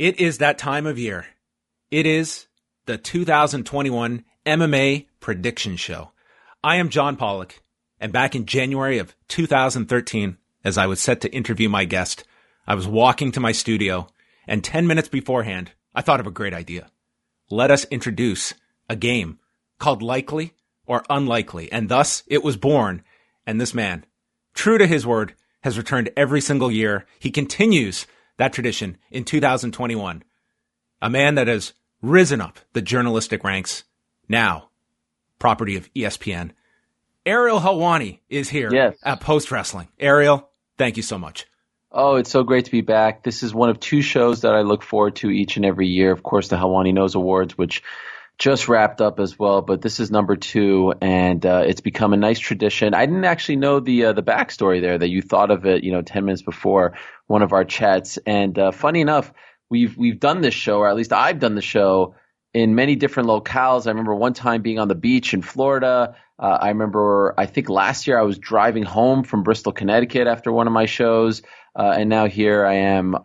It is that time of year. It is the 2021 MMA Prediction Show. I am John Pollock, and back in January of 2013, as I was set to interview my guest, I was walking to my studio, and 10 minutes beforehand, I thought of a great idea. Let us introduce a game called Likely or Unlikely, and thus it was born. And this man, true to his word, has returned every single year. He continues that tradition in 2021. A man that has risen up the journalistic ranks, now property of ESPN. Ariel Helwani is here at Post Wrestling. Ariel, thank you so much. Oh, it's so great to be back. This is one of two shows that I look forward to each and every year. Of course, the Helwani Knows Awards, which just wrapped up as well, but this is number 2, and it's become a nice tradition. I didn't actually know the backstory there, that you thought of it, 10 minutes before one of our chats. And funny enough, we've done this show, or at least I've done the show in many different locales. I remember one time being on the beach in Florida. I think last year I was driving home from Bristol, Connecticut after one of my shows. And now here I am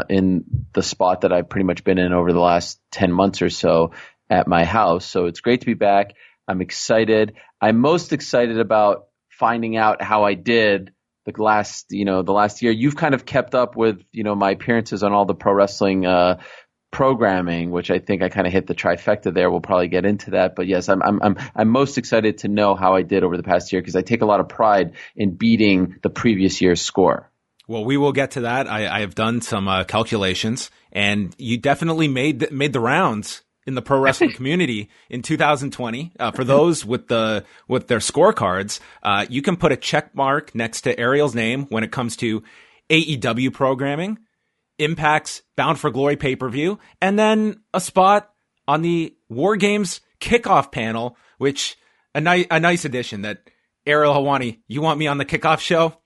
in the spot that I've pretty much been in over the last 10 months or so at my house. So it's great to be back. I'm excited. I'm most excited about finding out how I did the last year. You've kind of kept up with, my appearances on all the pro wrestling programming, which I think I kind of hit the trifecta there. We'll probably get into that. But yes, I'm most excited to know how I did over the past year, because I take a lot of pride in beating the previous year's score. Well, we will get to that. I have done some calculations, and you definitely made the rounds in the pro wrestling community in 2020. For those with their scorecards, you can put a check mark next to Ariel's name when it comes to AEW programming, Impact's Bound for Glory pay-per-view, and then a spot on the War Games kickoff panel, which a nice addition. That Ariel Helwani, you want me on the kickoff show?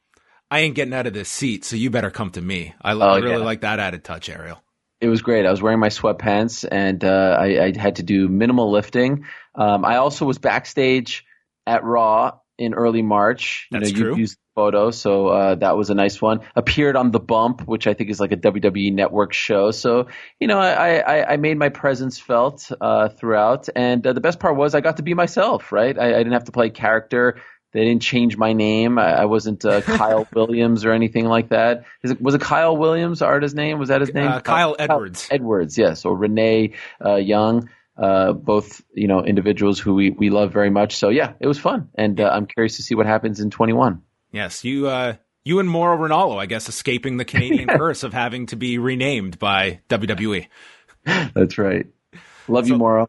I ain't getting out of this seat, so you better come to me. I really like that added touch, Ariel. It was great. I was wearing my sweatpants, and I had to do minimal lifting. I also was backstage at Raw in early March. That's true. You used the photo, so that was a nice one. Appeared on The Bump, which I think is like a WWE Network show. So, I made my presence felt throughout. And the best part was I got to be myself, right? I didn't have to play character. They didn't change my name. I wasn't Kyle Williams or anything like that. Was it Kyle Williams, artist's name? Was that his name? Kyle Edwards. Edwards, yes. Or Renee Young, both individuals who we love very much. So yeah, it was fun, and I'm curious to see what happens in 21. Yes, you and Mauro Ranallo, I guess, escaping the Canadian curse of having to be renamed by WWE. That's right. Love you, Mauro.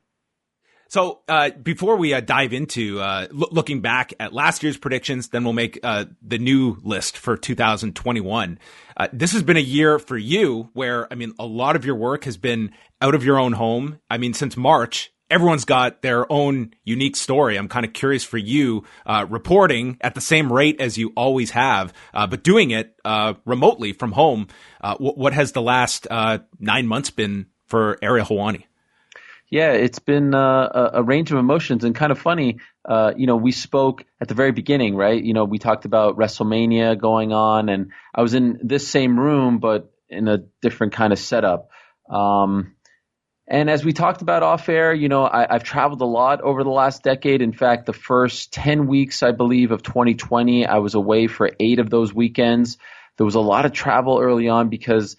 So before we dive into looking back at last year's predictions, then we'll make the new list for 2021. This has been a year for you where, a lot of your work has been out of your own home. Since March, everyone's got their own unique story. I'm kind of curious for you reporting at the same rate as you always have, but doing it remotely from home. What has the last 9 months been for Ariel Helwani? Yeah, it's been a range of emotions, and kind of funny. We spoke at the very beginning, right? We talked about WrestleMania going on, and I was in this same room, but in a different kind of setup. And as we talked about off air, I've traveled a lot over the last decade. In fact, the first 10 weeks, I believe, of 2020, I was away for 8 of those weekends. There was a lot of travel early on because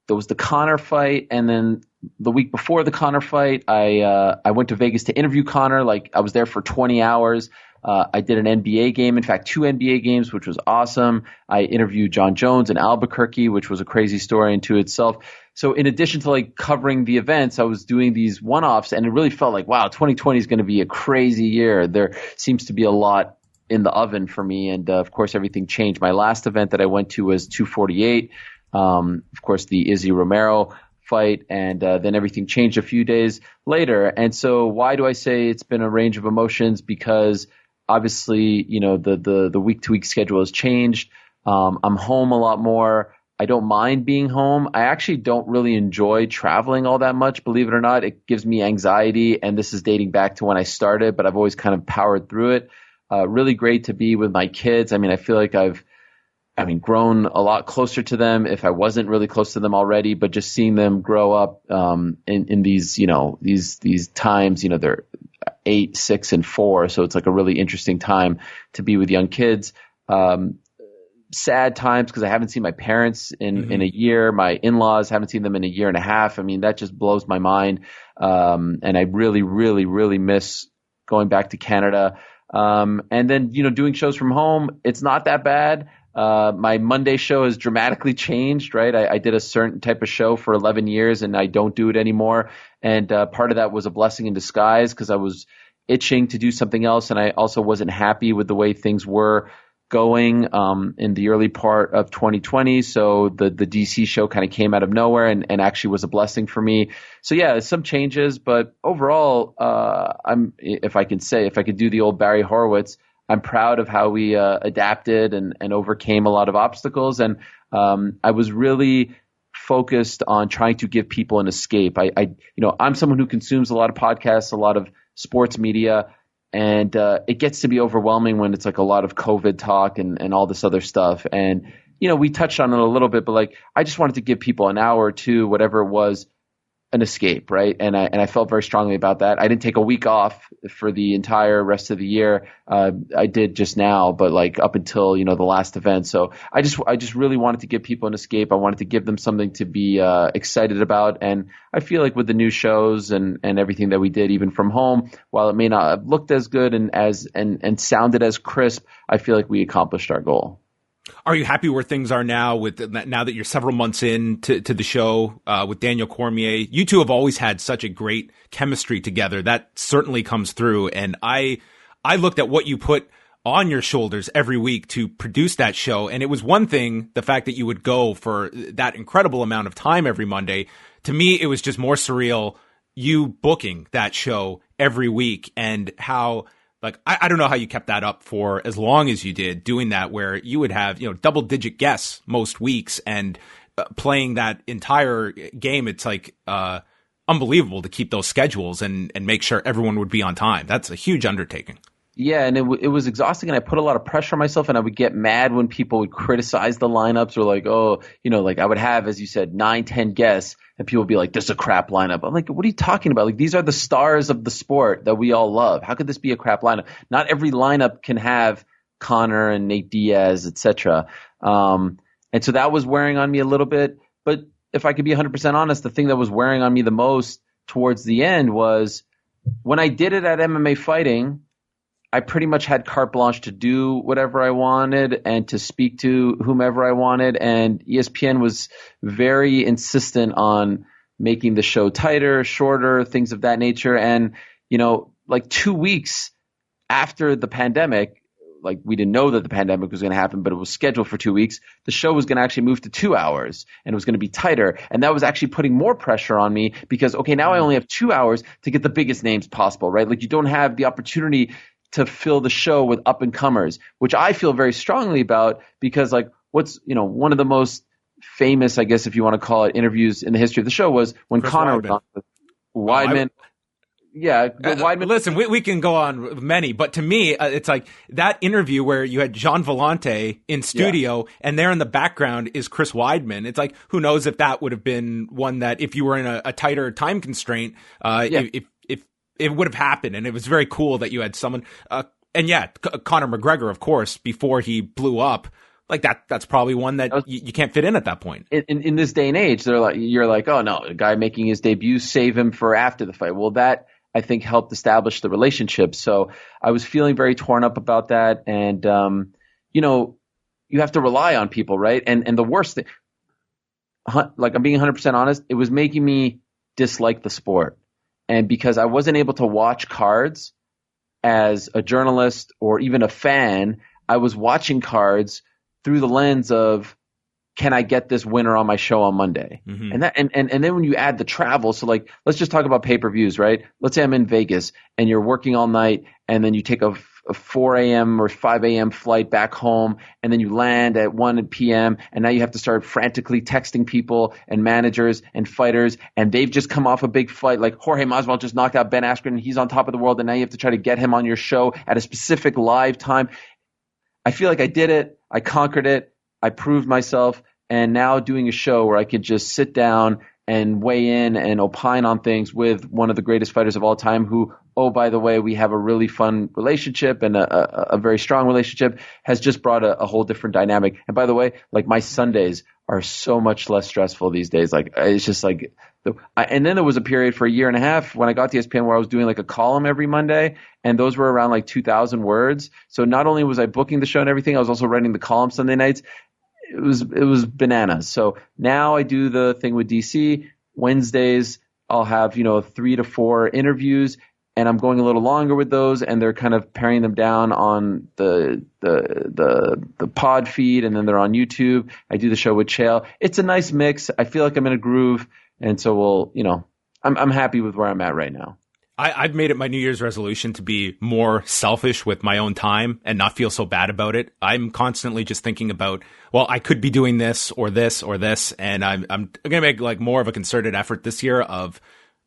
there was the Conor fight, and then the week before the Conor fight, I went to Vegas to interview Conor. I was there for 20 hours. I did an NBA game, in fact, 2 NBA games, which was awesome. I interviewed John Jones in Albuquerque, which was a crazy story unto itself. So in addition to covering the events, I was doing these one-offs, and it really felt like, wow, 2020 is going to be a crazy year. There seems to be a lot in the oven for me, and of course, everything changed. My last event that I went to was 248. Of course, the Izzy Romero fight, and then everything changed a few days later. And so why do I say it's been a range of emotions? Because obviously, the week-to-week schedule has changed. I'm home a lot more. I don't mind being home. I actually don't really enjoy traveling all that much, believe it or not. It gives me anxiety, and this is dating back to when I started, but I've always kind of powered through it. Really great to be with my kids. I feel like I've grown a lot closer to them if I wasn't really close to them already, but just seeing them grow up in these, these times, they're 8, 6, and 4. So it's like a really interesting time to be with young kids. Sad times because I haven't seen my parents in a year. My in-laws, haven't seen them in a year and a half. I mean, that just blows my mind. And I really, really, really miss going back to Canada. And then, doing shows from home, it's not that bad. My Monday show has dramatically changed, right? I did a certain type of show for 11 years and I don't do it anymore. And part of that was a blessing in disguise because I was itching to do something else. And I also wasn't happy with the way things were going in the early part of 2020. So the DC show kind of came out of nowhere and actually was a blessing for me. So yeah, some changes, but overall, if I could do the old Barry Horowitz, I'm proud of how we adapted and overcame a lot of obstacles. And I was really focused on trying to give people an escape. I'm someone who consumes a lot of podcasts, a lot of sports media, and it gets to be overwhelming when it's like a lot of COVID talk and all this other stuff. And, we touched on it a little bit, but like, I just wanted to give people an hour or two, whatever it was, an escape, right? And I felt very strongly about that. I didn't take a week off for the entire rest of the year. I did just now, but like up until, the last event. So I just really wanted to give people an escape. I wanted to give them something to be excited about. And I feel like with the new shows and everything that we did, even from home, while it may not have looked as good and sounded as crisp, I feel like we accomplished our goal. Are you happy where things are now now that you're several months into the show with Daniel Cormier? You two have always had such a great chemistry together. That certainly comes through. And I looked at what you put on your shoulders every week to produce that show. And it was one thing, the fact that you would go for that incredible amount of time every Monday. To me, it was just more surreal, you booking that show every week and how... Like, I don't know how you kept that up for as long as you did, doing that where you would have, double-digit guests most weeks and playing that entire game. It's like unbelievable to keep those schedules and make sure everyone would be on time. That's a huge undertaking. Yeah, and it was exhausting, and I put a lot of pressure on myself, and I would get mad when people would criticize the lineups or like, like I would have, as you said, 9, 10 guests, and people would be like, this is a crap lineup. I'm like, what are you talking about? Like, these are the stars of the sport that we all love. How could this be a crap lineup? Not every lineup can have Conor and Nate Diaz, etc. And so that was wearing on me a little bit. But if I could be 100% honest, the thing that was wearing on me the most towards the end was when I did it at MMA Fighting, I pretty much had carte blanche to do whatever I wanted and to speak to whomever I wanted. And ESPN was very insistent on making the show tighter, shorter, things of that nature. And, like 2 weeks after the pandemic, like we didn't know that the pandemic was going to happen, but it was scheduled for 2 weeks. The show was going to actually move to 2 hours and it was going to be tighter. And that was actually putting more pressure on me because, okay, now I only have 2 hours to get the biggest names possible, right? Like you don't have the opportunity to fill the show with up and comers, which I feel very strongly about because like what's, one of the most famous, I guess, if you want to call it interviews in the history of the show was when Conor was on with Weidman. Weidman. Listen, we can go on with many, but to me, it's like that interview where you had John Vellante in studio and there in the background is Chris Weidman. It's like, who knows if that would have been one that if you were in a tighter time constraint, if it would have happened. And it was very cool that you had someone, Conor McGregor, of course, before he blew up. Like that's probably one that you can't fit in at that point. In this day and age, you're like, oh no, a guy making his debut, save him for after the fight. Well, that I think helped establish the relationship. So I was feeling very torn up about that. And, you have to rely on people, right? And the worst thing, like I'm being 100% honest, it was making me dislike the sport. And because I wasn't able to watch cards as a journalist or even a fan, I was watching cards through the lens of, can I get this winner on my show on Monday? Mm-hmm. And then when you add the travel, so like, let's just talk about pay-per-views, right? Let's say I'm in Vegas and you're working all night and then you take a 4 a.m. or 5 a.m. flight back home and then you land at 1 p.m. and now you have to start frantically texting people and managers and fighters and they've just come off a big fight. Like Jorge Masvidal just knocked out Ben Askren and he's on top of the world and now you have to try to get him on your show at a specific live time. I feel like I did it. I conquered it. I proved myself, and now doing a show where I could just sit down and weigh in and opine on things with one of the greatest fighters of all time who, oh, by the way, we have a really fun relationship and a very strong relationship, has just brought a whole different dynamic. And by the way, like my Sundays are so much less stressful these days. Like it's just like, and then there was a period for a year and a half when I got to ESPN where I was doing like a column every Monday, and those were around like 2,000 words. So not only was I booking the show and everything, I was also writing the column Sunday nights. It was bananas. So now I do the thing with DC. Wednesdays I'll have 3 to 4 interviews, and I'm going a little longer with those, and they're kind of paring them down on the pod feed, and then they're on YouTube. I do the show with Chael. It's a nice mix. I feel like I'm in a groove, and so I'm happy with where I'm at right now. I've made it my New Year's resolution to be more selfish with my own time and not feel so bad about it. I'm constantly just thinking about, well, I could be doing this or this or this, and I'm going to make like more of a concerted effort this year of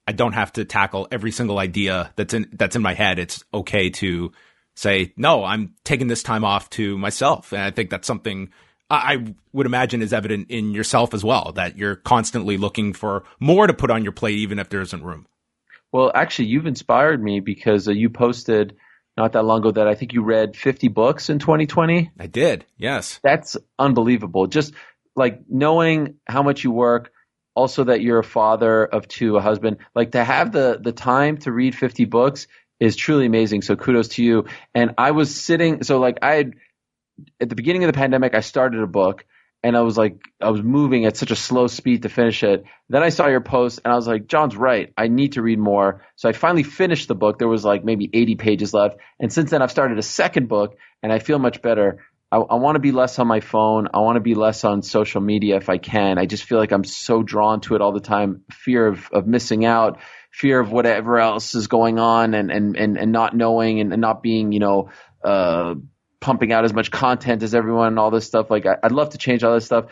I don't have to tackle every single idea that's in my head. It's okay to say, no, I'm taking this time off to myself. And I think that's something I would imagine is evident in yourself as well, that you're constantly looking for more to put on your plate, even if there isn't room. Well, actually, you've inspired me because you posted not that long ago that I think you read 50 books in 2020. I did, yes. That's unbelievable. Just like knowing how much you work, also that you're a father of 2, a husband, like to have the time to read 50 books is truly amazing. So kudos to you. And I was sitting, so like at the beginning of the pandemic, I started a book. And I was moving at such a slow speed to finish it. Then I saw your post and I was like, John's right. I need to read more. So I finally finished the book. There was like maybe 80 pages left. And since then I've started a second book and I feel much better. I want to be less on my phone. I want to be less on social media if I can. I just feel like I'm so drawn to it all the time. Fear of missing out, fear of whatever else is going on and not knowing and not being, pumping out as much content as everyone and all this stuff. Like I'd love to change all this stuff.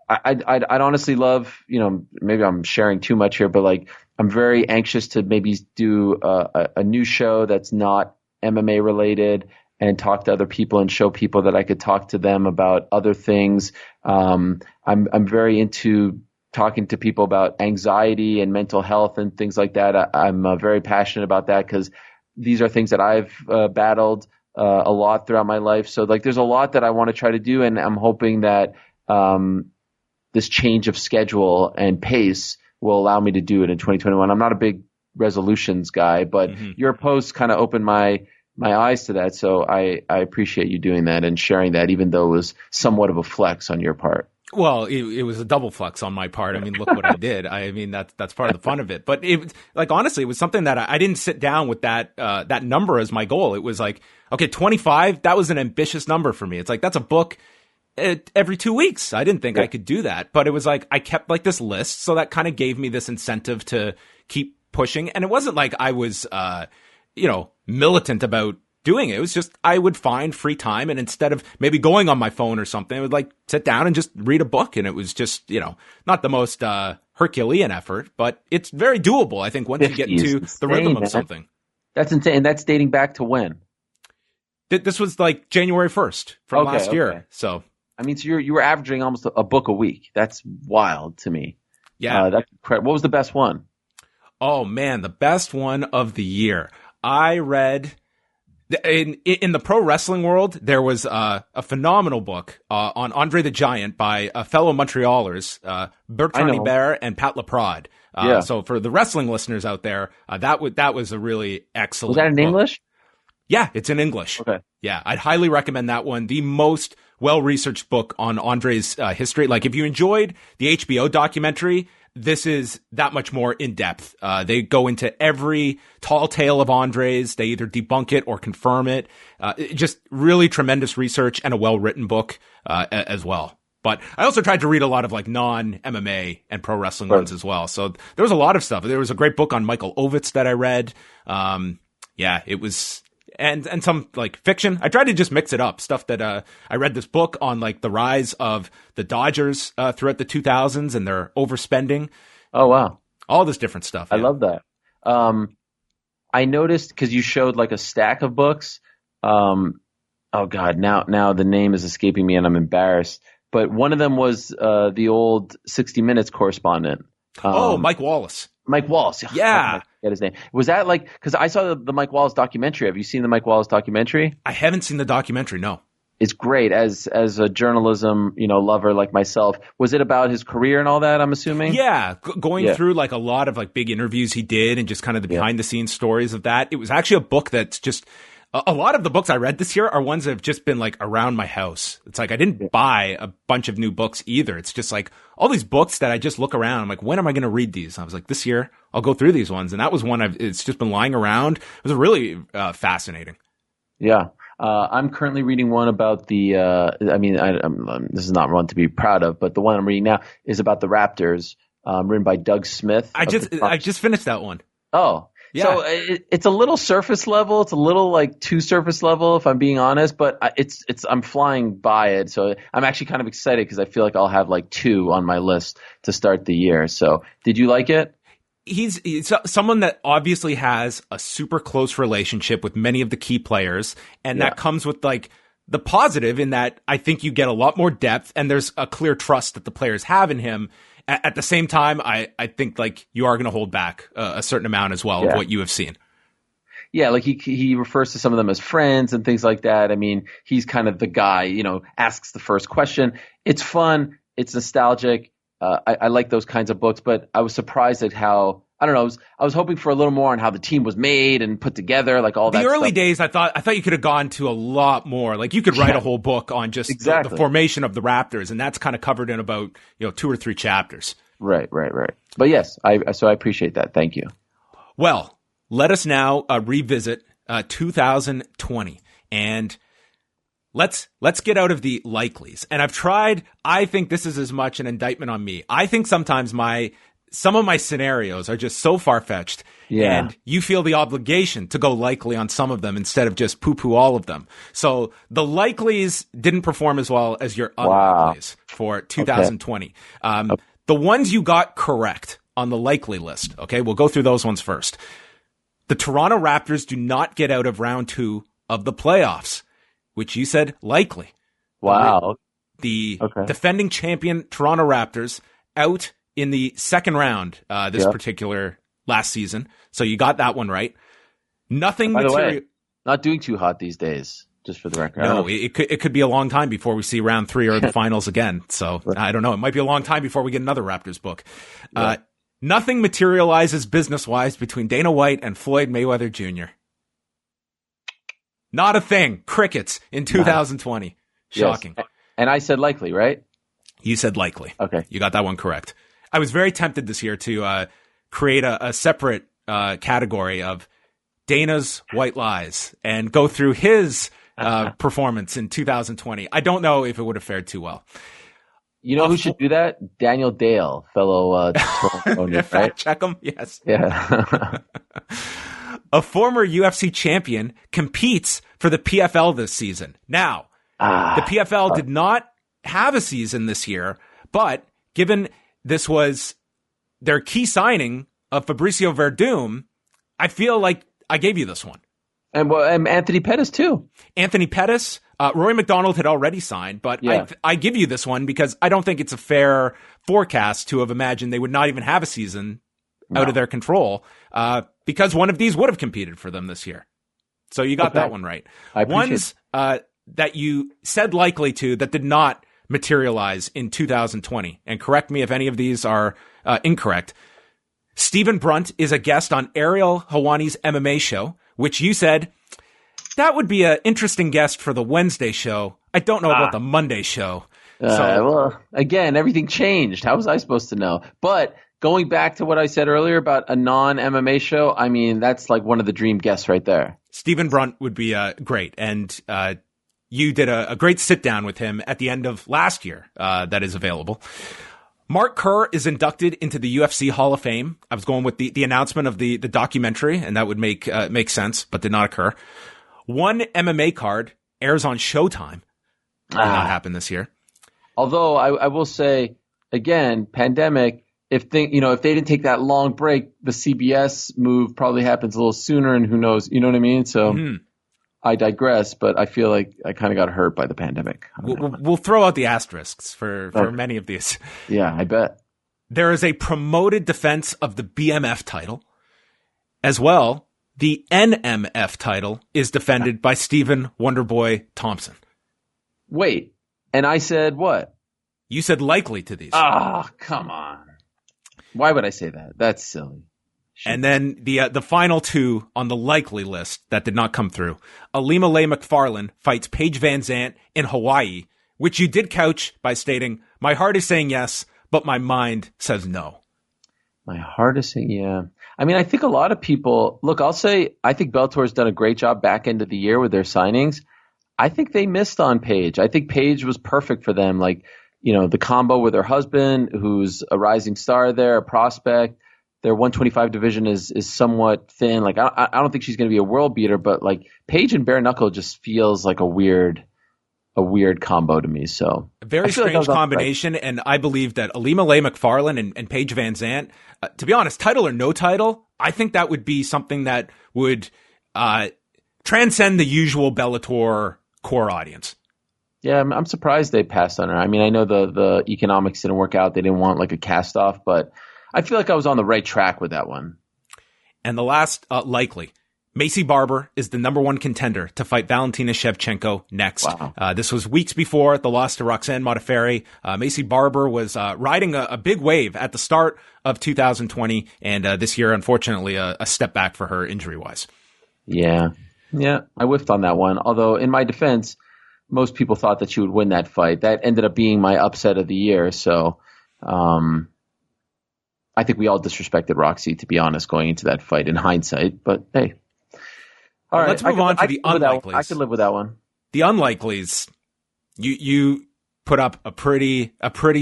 I'd honestly love, maybe I'm sharing too much here, but like I'm very anxious to maybe do a new show that's not MMA related and talk to other people and show people that I could talk to them about other things. I'm very into talking to people about anxiety and mental health and things like that. I'm very passionate about that because these are things that I've battled a lot throughout my life. So like there's a lot that I want to try to do, and I'm hoping that this change of schedule and pace will allow me to do it in 2021. I'm not a big resolutions guy, but your post kind of opened my eyes to that. So I appreciate you doing that and sharing that, even though it was somewhat of a flex on your part. Well, it was a double flex on my part. I mean, look what I did. I mean, that's part of the fun of it. But it, like, honestly, it was something that I didn't sit down with that number as my goal. It was like, okay, 25, that was an ambitious number for me. It's like, that's a book every 2 weeks. I didn't think I could do that, but it was like, I kept like this list. So that kind of gave me this incentive to keep pushing. And it wasn't like I was, militant about doing it. It was just, I would find free time, and instead of maybe going on my phone or something, I would like sit down and just read a book. And it was just, not the most Herculean effort, but it's very doable. I think once you get into the rhythm of something. That's insane. And that's dating back to when? This was like January 1st from last year. So I mean, so you were averaging almost a book a week. That's wild to me. Yeah. That's incredible. What was the best one? Oh man, the best one of the year. I read in the pro wrestling world, there was a phenomenal book on Andre the Giant by fellow Montrealers, Bertrand Hébert and Pat Laprade. So for the wrestling listeners out there, that was a really excellent book. Was that in English? Yeah, it's in English. Okay. Yeah, I'd highly recommend that one. The most well-researched book on Andre's history. Like, if you enjoyed the HBO documentary, this is that much more in depth. They go into every tall tale of Andre's. They either debunk it or confirm it. Just really tremendous research and a well-written book as well. But I also tried to read a lot of like non-MMA and pro wrestling ones as well. So there was a lot of stuff. There was a great book on Michael Ovitz that I read. It was, and some like fiction. I tried to just mix it up. Stuff that I read this book on like the rise of the Dodgers throughout the 2000s and their overspending. Oh, wow. All this different stuff. I love that. I noticed, because you showed like a stack of books, Oh God, now the name is escaping me and I'm embarrassed. But one of them was the old 60 Minutes correspondent. Oh, Mike Wallace. Mike Wallace. How can I Yeah. forget his name? Was that like, because I saw the Mike Wallace documentary. Have you seen the Mike Wallace documentary? I haven't seen the documentary, no. It's great as a journalism, lover like myself. Was it about his career and all that, I'm assuming? Yeah, going through like a lot of like big interviews he did and just kind of the behind the scenes stories of that. It was actually a book that's just a lot of the books I read this year are ones that have just been like around my house. It's like I didn't buy a bunch of new books either. It's just like all these books that I just look around. I'm like, when am I going to read these? And I was like, this year I'll go through these ones. And that was one it's just been lying around. It was really fascinating. Yeah. I'm currently reading one about the, this is not one to be proud of, but the one I'm reading now is about the Raptors, written by Doug Smith. I just finished that one. Oh, yeah. So it's a little surface level. It's a little like too surface level, if I'm being honest, but I'm flying by it. So I'm actually kind of excited because I feel like I'll have like 2 on my list to start the year. So did you like it? He's someone that obviously has a super close relationship with many of the key players. And that comes with like the positive in that I think you get a lot more depth and there's a clear trust that the players have in him. At the same time, I think like you are going to hold back a certain amount as well of what you have seen. Yeah, like he refers to some of them as friends and things like that. I mean, he's kind of the guy, asks the first question. It's fun. It's nostalgic. I like those kinds of books, but I was surprised at how, I don't know, I was hoping for a little more on how the team was made and put together, like all that stuff. The early stuff. days, I thought you could have gone to a lot more. Like you could write a whole book on just the formation of the Raptors, and that's kind of covered in about 2 or 3 chapters. Right. But yes, I appreciate that. Thank you. Well, let us now revisit 2020 and let's get out of the likelies. And I think this is as much an indictment on me. I think sometimes some of my scenarios are just so far-fetched and you feel the obligation to go likely on some of them instead of just poo-poo all of them. So the likelies didn't perform as well as your unlikelies for 2020. Okay. The ones you got correct on the likely list, okay, we'll go through those ones first. The Toronto Raptors do not get out of round 2 of the playoffs, which you said likely. Wow. The defending champion Toronto Raptors out in the second round particular last season. So you got that one right. Nothing By the material. way, not doing too hot these days, just for the record. No, it could be a long time before we see round 3 or the finals again. So I don't know. It might be a long time before we get another Raptors book. Yeah. Nothing materializes business-wise between Dana White and Floyd Mayweather Jr. Not a thing. Crickets in 2020. Shocking. Yes. And I said likely, right? You said likely. Okay. You got that one correct. I was very tempted this year to create a separate category of Dana's white lies and go through his performance in 2020. I don't know if it would have fared too well. You know who should do that? Daniel Dale, fellow Toronto, right? Fact check him? Yes. Yeah. A former UFC champion competes for the PFL this season. Now, the PFL did not have a season this year, but given this was their key signing of Fabricio Verdum, I feel like I gave you this one. And Anthony Pettis too. Anthony Pettis, Rory McDonald had already signed, but I give you this one because I don't think it's a fair forecast to have imagined they would not even have a season out of their control because one of these would have competed for them this year. So you got that one right. Ones that you said likely to that did not materialize in 2020. And correct me if any of these are incorrect. Stephen Brunt is a guest on Ariel Helwani's MMA show, which you said that would be an interesting guest for the Wednesday show. I don't know about the Monday show. Well, again, everything changed. How was I supposed to know? But going back to what I said earlier about a non-MMA show, I mean, that's like one of the dream guests right there. Stephen Brunt would be great. And you did a great sit down with him at the end of last year that is available. Mark Kerr is inducted into the UFC Hall of Fame. I was going with the announcement of the documentary, and that would make sense, but did not occur. One MMA card airs on Showtime. Did not happen this year. Although I will say, again, pandemic, if they didn't take that long break, the CBS move probably happens a little sooner, and who knows, you know what I mean? So I digress, but I feel like I kind of got hurt by the pandemic. We'll throw out the asterisks for many of these. Yeah, I bet. There is a promoted defense of the BMF title. As well, the NMF title is defended by Stephen Wonderboy Thompson. Wait, and I said what? You said likely to these. Ah, come on. Why would I say that? That's silly. Shoot. And then the final two on the likely list that did not come through. Alima Leigh McFarland fights Paige Van Zandt in Hawaii, which you did couch by stating, my heart is saying yes, but my mind says no. My heart is saying, yeah. I mean, I think a lot of people, look, I'll say, I think Bellator's done a great job back end of the year with their signings. I think they missed on Paige. I think Paige was perfect for them. Like, you know, the combo with her husband, who's a rising star there, a prospect. Their 125 division is somewhat thin. Like, I don't think she's going to be a world beater, but like Paige and bare knuckle just feels like a weird combo to me. So a very strange combination. Right. And I believe that Alima Leigh McFarland and Paige Van Zandt, to be honest, title or no title, I think that would be something that would transcend the usual Bellator core audience. Yeah, I'm surprised they passed on her. I mean, I know the economics didn't work out. They didn't want like a cast off, but I feel like I was on the right track with that one. And the last, likely, Macy Barber is the number one contender to fight Valentina Shevchenko next. Wow. This was weeks before the loss to Roxanne Modafferi. Macy Barber was riding a big wave at the start of 2020, and this year, unfortunately, a step back for her injury-wise. Yeah, I whiffed on that one. Although, in my defense, most people thought that she would win that fight. That ended up being my upset of the year, so I think we all disrespected Roxy, to be honest, going into that fight in hindsight. But hey, all right. Let's move on to the unlikelies. I could live with that one. The unlikelies. You put up a pretty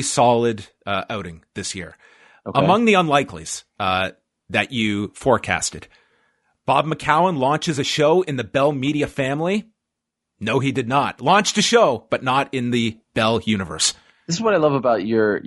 solid outing this year. Okay. Among the unlikelies that you forecasted, Bob McCowan launches a show in the Bell Media family. No, he did not. Launched a show, but not in the Bell universe. This is what I love about your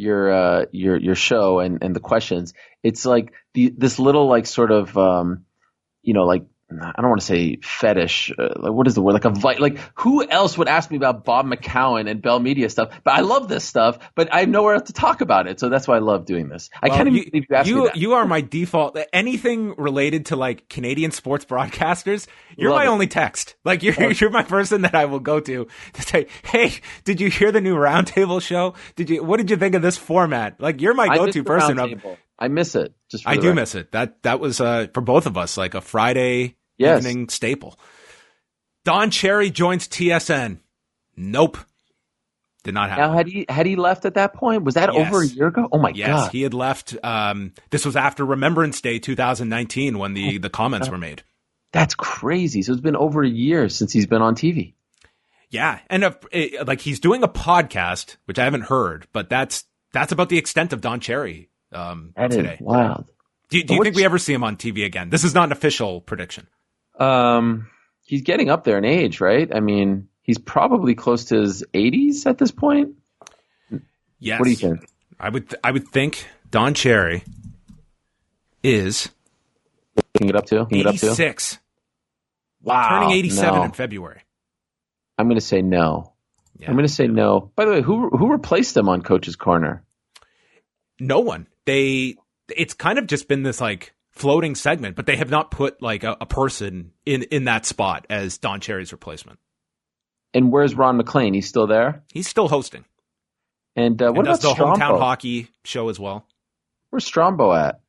show and the questions. It's like this little like sort of like I don't want to say fetish. Like what is the word? Like who else would ask me about Bob McCowan and Bell Media stuff? But I love this stuff, but I have nowhere else to talk about it. So that's why I love doing this. I can't even believe you asked me that. You are my default. Anything related to like Canadian sports broadcasters, you're my only text. Like you're my person that I will go to say, hey, did you hear the new Roundtable show? What did you think of this format? Like you're my go-to person. I miss it. I do miss it. That was for both of us like a Friday evening staple. Don Cherry joins TSN. Nope. Did not happen. Now, had he left at that point? Was that over a year ago? Oh my God. Yes, he had left. This was after Remembrance Day 2019 when the comments were made. That's crazy. So it's been over a year since he's been on TV. Yeah, and like he's doing a podcast, which I haven't heard, but that's about the extent of Don Cherry. That today. Is wild. Do you think we ever see him on TV again? This is not an official prediction. He's getting up there in age, right? I mean, he's probably close to his 80s at this point. Yes. What do you think? I would think Don Cherry is Can you get up to 86. Wow. Turning 87 in February. I'm going to say no. Yeah. I'm going to say no. By the way, who replaced him on Coach's Corner? No one. It's kind of just been this like floating segment, but they have not put like a person in that spot as Don Cherry's replacement. And where's Ron McClain? He's still there? He's still hosting. And what about the Strombo? Hometown Hockey show as well? Where's Strombo at?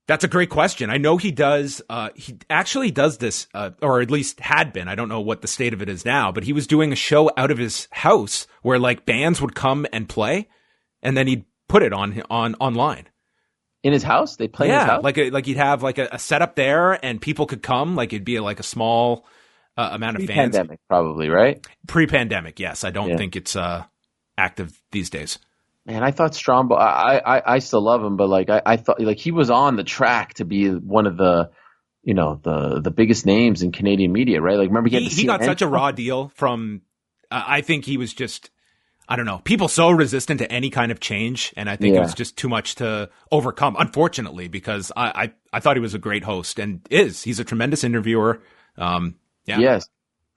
That's a great question. I know he does. He actually does this, or at least had been. I don't know what the state of it is now, but he was doing a show out of his house where like bands would come and play, and then he'd put it online. In his house? They play in his house? Like he'd have like a setup there, and people could come. Like it'd be like a small amount of fans. Pre-pandemic, probably, right? Pre-pandemic, yes. I don't think it's active these days. Man, I thought Strombo. I still love him, but like I thought like he was on the track to be one of the the biggest names in Canadian media, right? Like remember he got such a raw deal from. I think he was just. I don't know. People so resistant to any kind of change, and I think it was just too much to overcome. Unfortunately, because I thought he was a great host and is. He's a tremendous interviewer. Yeah. Yes.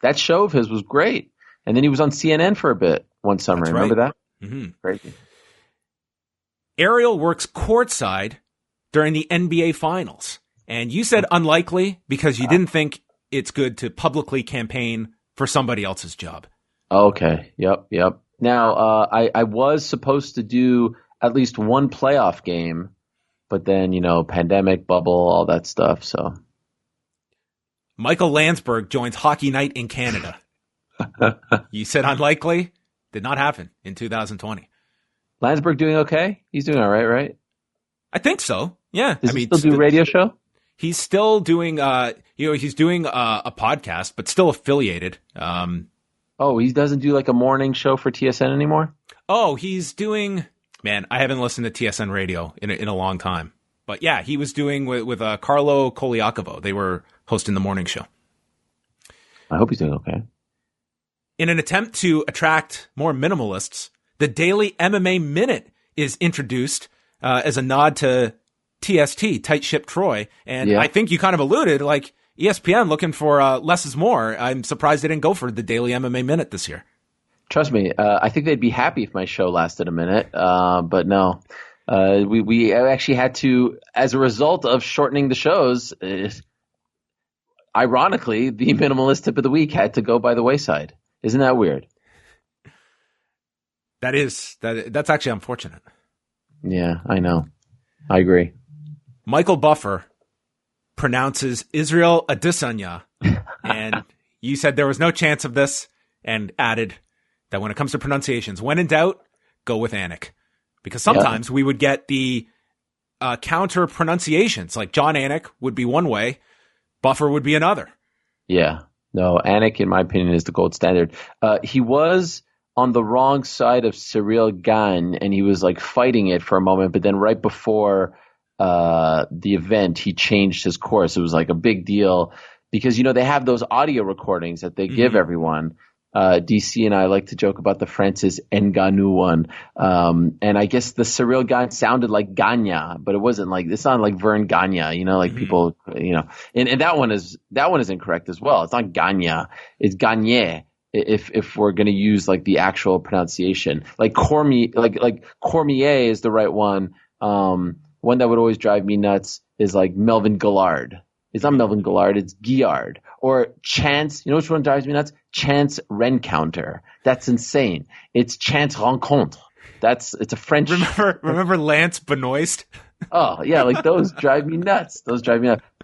That show of his was great. And then he was on CNN for a bit one summer. That's Remember right. that? Mm-hmm. Crazy. Ariel works courtside during the NBA Finals. And you said unlikely because you didn't think it's good to publicly campaign for somebody else's job. Okay. Yep. Now, I was supposed to do at least one playoff game, but then, pandemic, bubble, all that stuff. So Michael Landsberg joins Hockey Night in Canada. You said unlikely. Did not happen in 2020. Landsberg doing okay? He's doing all right, right? I think so. Yeah. Does he still do a radio show? He's still doing, he's doing a podcast, but still affiliated. He doesn't do like a morning show for TSN anymore? Oh, he's doing, man, I haven't listened to TSN radio in a long time. But yeah, he was doing with Carlo Koliakovo. They were hosting the morning show. I hope he's doing okay. In an attempt to attract more minimalists, the Daily MMA Minute is introduced as a nod to TST, Tight Ship Troy. And I think you kind of alluded, like ESPN looking for less is more. I'm surprised they didn't go for the Daily MMA Minute this year. Trust me, I think they'd be happy if my show lasted a minute, but no. We actually had to, as a result of shortening the shows, ironically, the minimalist tip of the week had to go by the wayside. Isn't that weird? That's actually unfortunate. Yeah, I know. I agree. Michael Buffer pronounces Israel Adesanya, and you said there was no chance of this, and added that when it comes to pronunciations, when in doubt, go with Anik. Because sometimes we would get the counter pronunciations, like John Anik would be one way, Buffer would be another. Yeah. No, Anik, in my opinion, is the gold standard. He was on the wrong side of Cyril Gane, and he was like fighting it for a moment, but then right before the event, he changed his course. It was like a big deal because, they have those audio recordings that they give everyone. DC and I like to joke about the Francis Ngannou one. And I guess the Cyril Gane sounded like Ganya, but it wasn't like, it's not like Vern Gagne, people, and that one is incorrect as well. It's not Ganya, it's Gagne. If we're going to use like the actual pronunciation, like Cormier, like Cormier is the right one. One that would always drive me nuts is like Melvin Gillard. It's not Melvin Gillard, it's Guillard. Or Chance, which one drives me nuts? Chance Rencounter. That's insane. It's Chance Rencontre. It's a French. Remember Lance Benoist? Oh, yeah, like those drive me nuts.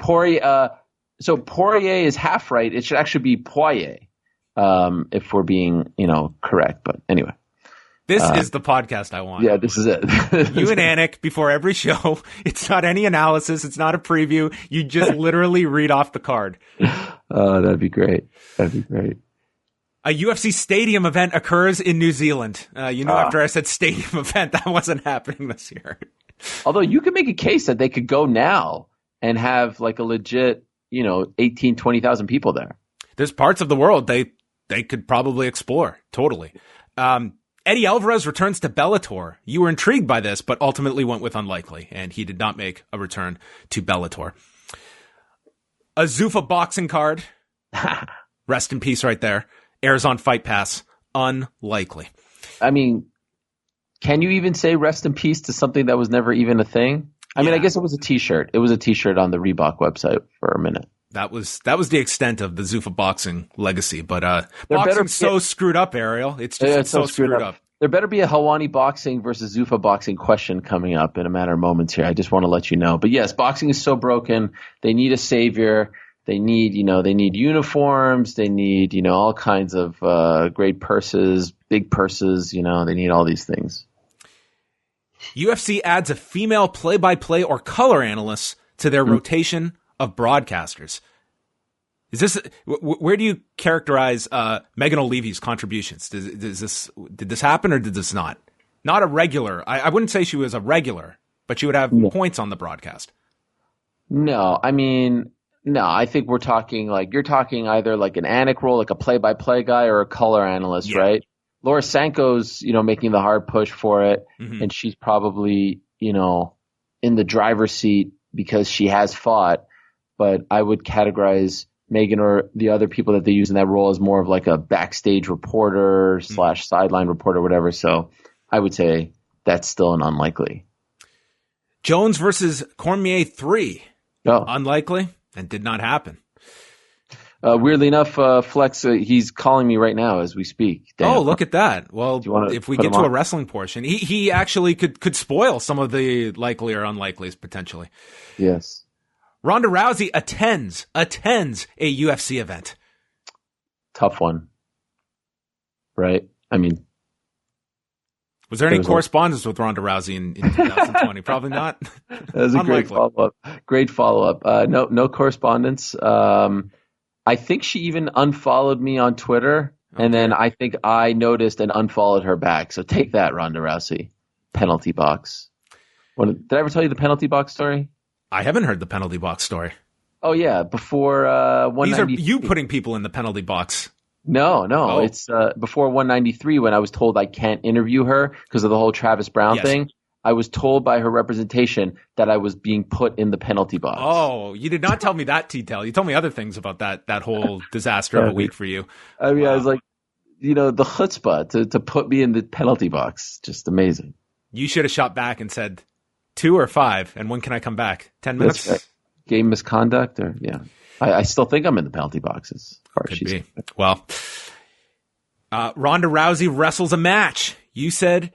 Poirier, so Poirier is half right. It should actually be Poirier, if we're being, correct. But anyway. This is the podcast I want. Yeah, this is it. You and Anik before every show. It's not any analysis. It's not a preview. You just literally read off the card. Oh, that'd be great. A UFC stadium event occurs in New Zealand. After I said stadium event, that wasn't happening this year. Although you could make a case that they could go now and have like a legit, 18, 20,000 people there. There's parts of the world they could probably explore. Totally. Eddie Alvarez returns to Bellator. You were intrigued by this, but ultimately went with unlikely, and he did not make a return to Bellator. A Zuffa boxing card, rest in peace right there, airs on Fight Pass. Unlikely. I mean, can you even say rest in peace to something that was never even a thing? I mean, I guess it was a T-shirt. It was a T-shirt on the Reebok website for a minute. That was the extent of the Zuffa boxing legacy, but boxing's so screwed up, Ariel. It's so screwed up. There better be a Helwani boxing versus Zuffa boxing question coming up in a matter of moments here. I just want to let you know. But yes, boxing is so broken. They need a savior. They need uniforms. They need, all kinds of great purses, big purses. They need all these things. UFC adds a female play-by-play or color analyst to their rotation of broadcasters. Is this where do you characterize Megan O'Leary's contributions? Did this happen or did this not? Not a regular. I wouldn't say she was a regular, but she would have points on the broadcast. No, I mean, no. I think you're talking either like an Anik role, like a play-by-play guy, or a color analyst, right? Laura Sanko's making the hard push for it, and she's probably in the driver's seat because she has fought. But I would categorize Megan or the other people that they use in that role as more of like a backstage reporter / sideline reporter, whatever. So I would say that's still an unlikely. Jones versus Cormier 3. Oh. Unlikely and did not happen. Weirdly enough, Flex, he's calling me right now as we speak. Damn. Oh, look at that. Well, if we get to a wrestling portion, he actually could spoil some of the likely or unlikelies potentially. Yes. Ronda Rousey attends a UFC event. Tough one. Right? I mean, was there any correspondence with Ronda Rousey in 2020? Probably not. That was a great follow-up. Great follow-up. No correspondence. I think she even unfollowed me on Twitter, and then I think I noticed and unfollowed her back. So take that, Ronda Rousey. Penalty box. Did I ever tell you the penalty box story? I haven't heard the penalty box story. Oh, yeah. Before 193. These are you putting people in the penalty box. No. Oh. It's before 193 when I was told I can't interview her because of the whole Travis Brown thing. I was told by her representation that I was being put in the penalty box. Oh, you did not tell me that detail. You told me other things about that whole disaster of a week for you. I mean, wow. I was like, the chutzpah to put me in the penalty box. Just amazing. You should have shot back and said 2 or 5, and when can I come back? 10 minutes? Right. Game misconduct? I still think I'm in the penalty boxes. Could be. Well, Ronda Rousey wrestles a match. You said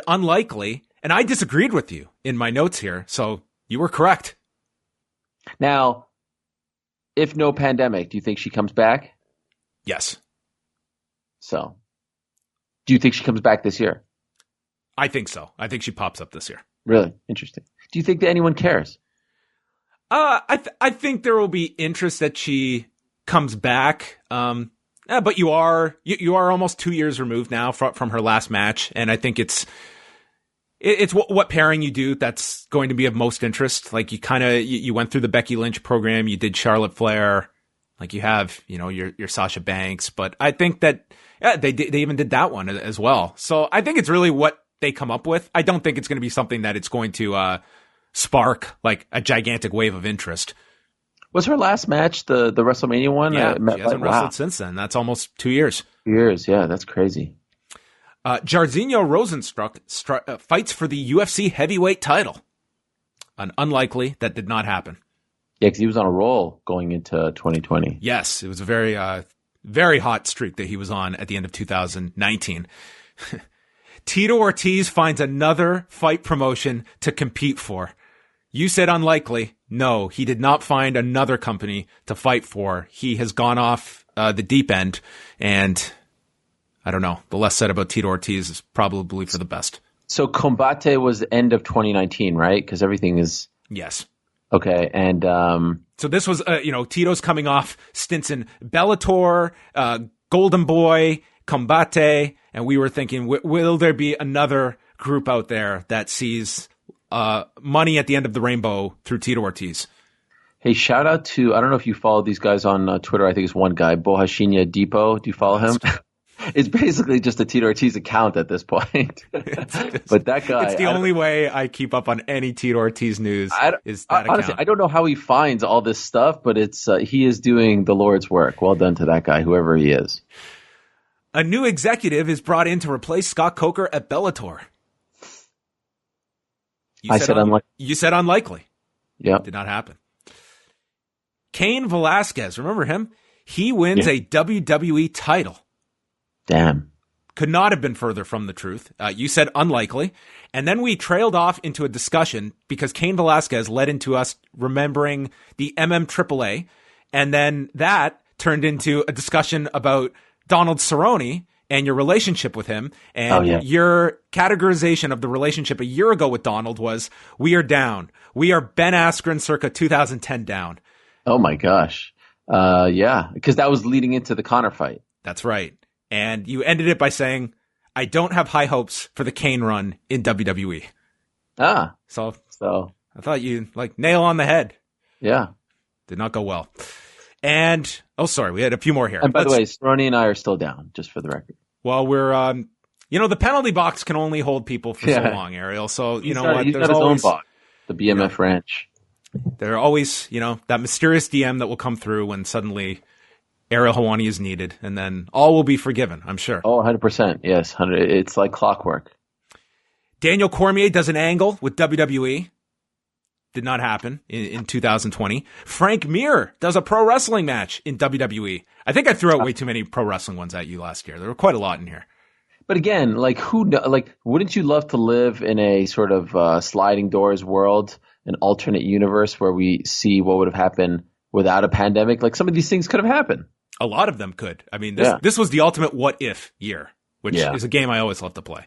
unlikely. And I disagreed with you in my notes here, so you were correct. Now, if no pandemic, do you think she comes back? Yes. So, do you think she comes back this year? I think so. I think she pops up this year. Really? Interesting. Do you think that anyone cares? I think there will be interest that she comes back. But you are almost 2 years removed now from her last match, and I think it's what pairing you do that's going to be of most interest. Like you went through the Becky Lynch program, you did Charlotte Flair, like you have, your Sasha Banks, but I think that they even did that one as well. So I think it's really what they come up with. I don't think it's going to be something that it's going to spark like a gigantic wave of interest. Was her last match the WrestleMania one? Yeah, she hasn't wrestled since then. That's almost 2 years. 2 years, yeah, that's crazy. Jairzinho Rosenstruck fights for the UFC heavyweight title. An unlikely that did not happen. Yeah, because he was on a roll going into 2020. Yes, it was a very, very hot streak that he was on at the end of 2019. Tito Ortiz finds another fight promotion to compete for. You said unlikely. No, he did not find another company to fight for. He has gone off the deep end, and I don't know. The less said about Tito Ortiz is probably for the best. So Combate was the end of 2019, right? Because everything is... Yes. Okay, and... So this was, Tito's coming off stints in Bellator, Golden Boy, Combate, and we were thinking, will there be another group out there that sees money at the end of the rainbow through Tito Ortiz? Hey, shout out to, I don't know if you follow these guys on Twitter. I think it's one guy, Bohashinya Depot. Do you follow him? It's basically just a Tito Ortiz account at this point. But that guy... It's the only way I keep up on any Tito Ortiz news is that honestly, account. I don't know how he finds all this stuff, but it's he is doing the Lord's work. Well done to that guy, whoever he is. A new executive is brought in to replace Scott Coker at Bellator. I said unlikely. You said unlikely. Yeah. Did not happen. Cain Velasquez, remember him? He wins a WWE title. Damn. Could not have been further from the truth. You said unlikely. And then we trailed off into a discussion because Cain Velasquez led into us remembering the MMAAA. And then that turned into a discussion about Donald Cerrone and your relationship with him. And your categorization of the relationship a year ago with Donald was, we are down. We are Ben Askren circa 2010 down. Oh my gosh. Yeah, because that was leading into the Conor fight. That's right. And you ended it by saying, I don't have high hopes for the Cain run in WWE. So I thought you nail on the head. Yeah. Did not go well. And, we had a few more here. And by the way, Cerrone and I are still down, just for the record. Well, we're, the penalty box can only hold people for so long, Ariel. So, you know what? He's got his own box, the BMF Ranch. There are always, that mysterious DM that will come through when suddenly Ariel Helwani is needed, and then all will be forgiven, I'm sure. Oh, 100%. Yes, 100. It's like clockwork. Daniel Cormier does an angle with WWE. Did not happen in 2020. Frank Mir does a pro wrestling match in WWE. I think I threw out way too many pro wrestling ones at you last year. There were quite a lot in here. But again, wouldn't you love to live in a sort of sliding doors world, an alternate universe where we see what would have happened without a pandemic? Like some of these things could have happened. A lot of them could. I mean, this was the ultimate what if year, which is a game I always love to play.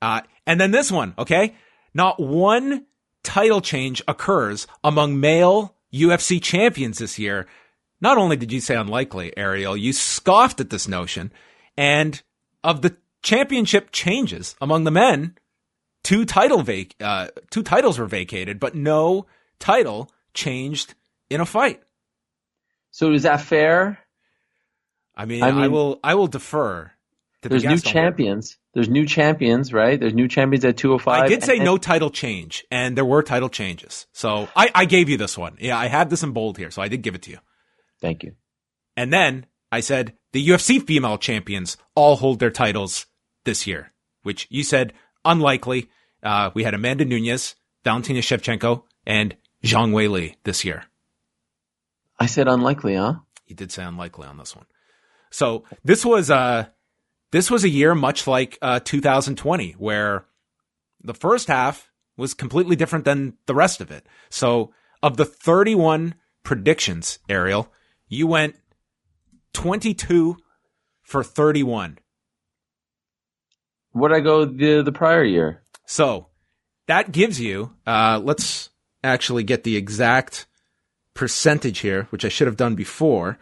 And then this one, okay? Not one title change occurs among male UFC champions this year. Not only did you say unlikely, Ariel, you scoffed at this notion. And of the championship changes among the men, two titles were vacated, but no title changed in a fight. So is that fair? I mean, I will defer to the guest. There's new champions. There's new champions, right? There's new champions at 205. I did say no title change, and there were title changes. So I gave you this one. Yeah, I have this in bold here, so I did give it to you. Thank you. And then I said the UFC female champions all hold their titles this year, which you said unlikely. We had Amanda Nunes, Valentina Shevchenko, and Zhang Weili this year. I said unlikely, huh? You did say unlikely on this one. So this was a year much like 2020, where the first half was completely different than the rest of it. So of the 31 predictions, Ariel, you went 22 for 31. Where'd I go the prior year? So that gives you, let's actually get the exact percentage here, which I should have done before.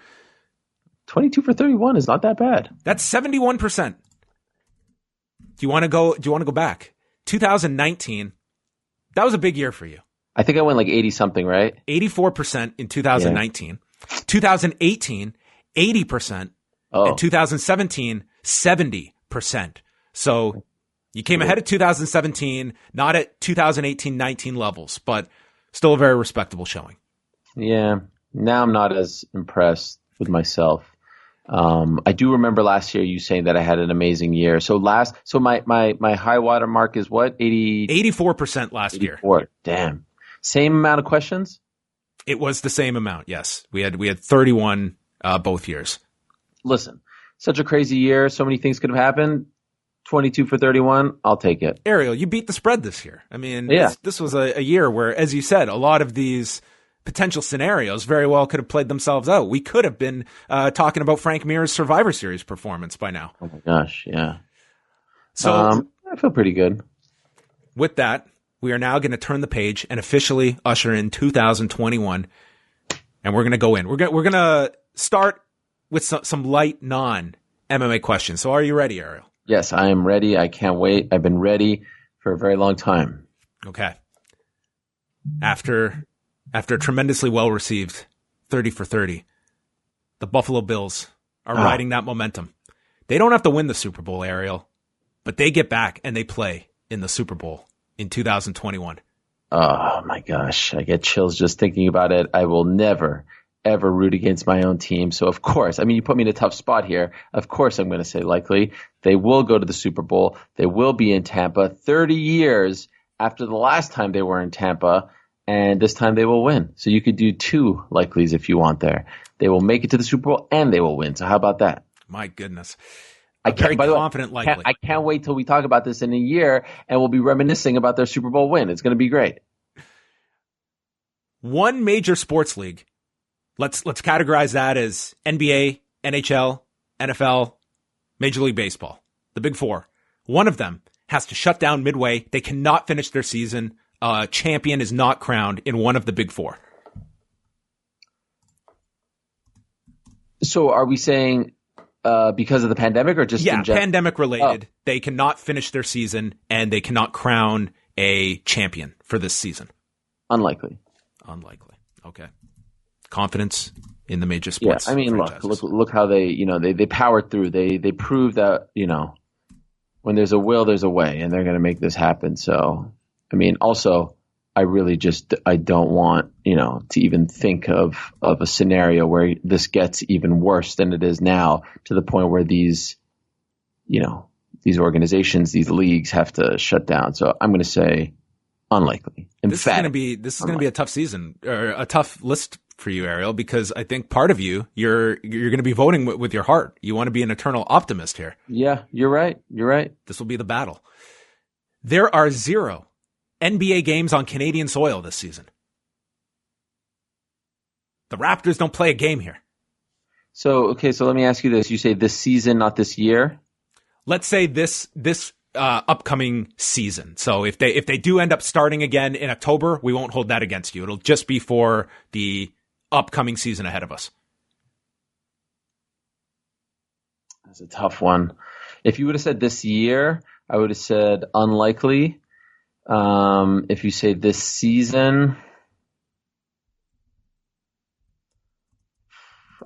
22 for 31 is not that bad. That's 71%. Do you want to go back? 2019, that was a big year for you. I think I went like 80 something, right? 84% in 2019. Yeah. 2018, 80%. Oh. And 2017, 70%. So you came ahead of 2017, not at 2018-19 levels, but still a very respectable showing. Yeah. Now I'm not as impressed with myself. I do remember last year you saying that I had an amazing year. So my high water mark is what? 84% last 84. Year. Damn. Same amount of questions? It was the same amount. Yes. We had 31, both years. Listen, such a crazy year. So many things could have happened. 22 for 31. I'll take it. Ariel, you beat the spread this year. I mean, this was a year where, as you said, a lot of these potential scenarios very well could have played themselves out. We could have been talking about Frank Mir's Survivor Series performance by now. Oh my gosh, yeah. So I feel pretty good. With that, we are now going to turn the page and officially usher in 2021, and we're going to go in. We're going to start with some light non-MMA questions. So are you ready, Ariel? Yes, I am ready. I can't wait. I've been ready for a very long time. Okay. After a tremendously well-received 30 for 30, the Buffalo Bills are riding that momentum. They don't have to win the Super Bowl, Ariel, but they get back and they play in the Super Bowl in 2021. Oh, my gosh. I get chills just thinking about it. I will never, ever root against my own team. So, of course, I mean, you put me in a tough spot here. Of course, I'm going to say likely. They will go to the Super Bowl. They will be in Tampa 30 years after the last time they were in Tampa. And this time they will win. So you could do two likelies if you want there. They will make it to the Super Bowl and they will win. So how about that? My goodness. I can't wait till we talk about this in a year and we'll be reminiscing about their Super Bowl win. It's going to be great. One major sports league. Let's categorize that as NBA, NHL, NFL, Major League Baseball. The Big Four. One of them has to shut down midway. They cannot finish their season. Champion is not crowned in one of the Big Four. So are we saying because of the pandemic or just in general? Pandemic related. Oh. They cannot finish their season and they cannot crown a champion for this season. Unlikely. Okay. Confidence in the major sports. Yeah, I mean, look how they powered through. They proved that, when there's a will, there's a way, and they're going to make this happen. So, I mean, also, I really I don't want, to even think of a scenario where this gets even worse than it is now, to the point where these organizations, these leagues have to shut down. So I'm going to say unlikely. This is going to be a tough season, or a tough list for you, Ariel, because I think part of you're going to be voting with your heart. You want to be an eternal optimist here. Yeah, you're right. This will be the battle. There are 0 NBA games on Canadian soil this season. The Raptors don't play a game here. So let me ask you this. You say this season, not this year? Let's say this upcoming season. So if they do end up starting again in October, we won't hold that against you. It'll just be for the upcoming season ahead of us. That's a tough one. If you would have said this year, I would have said unlikely. If you say this season,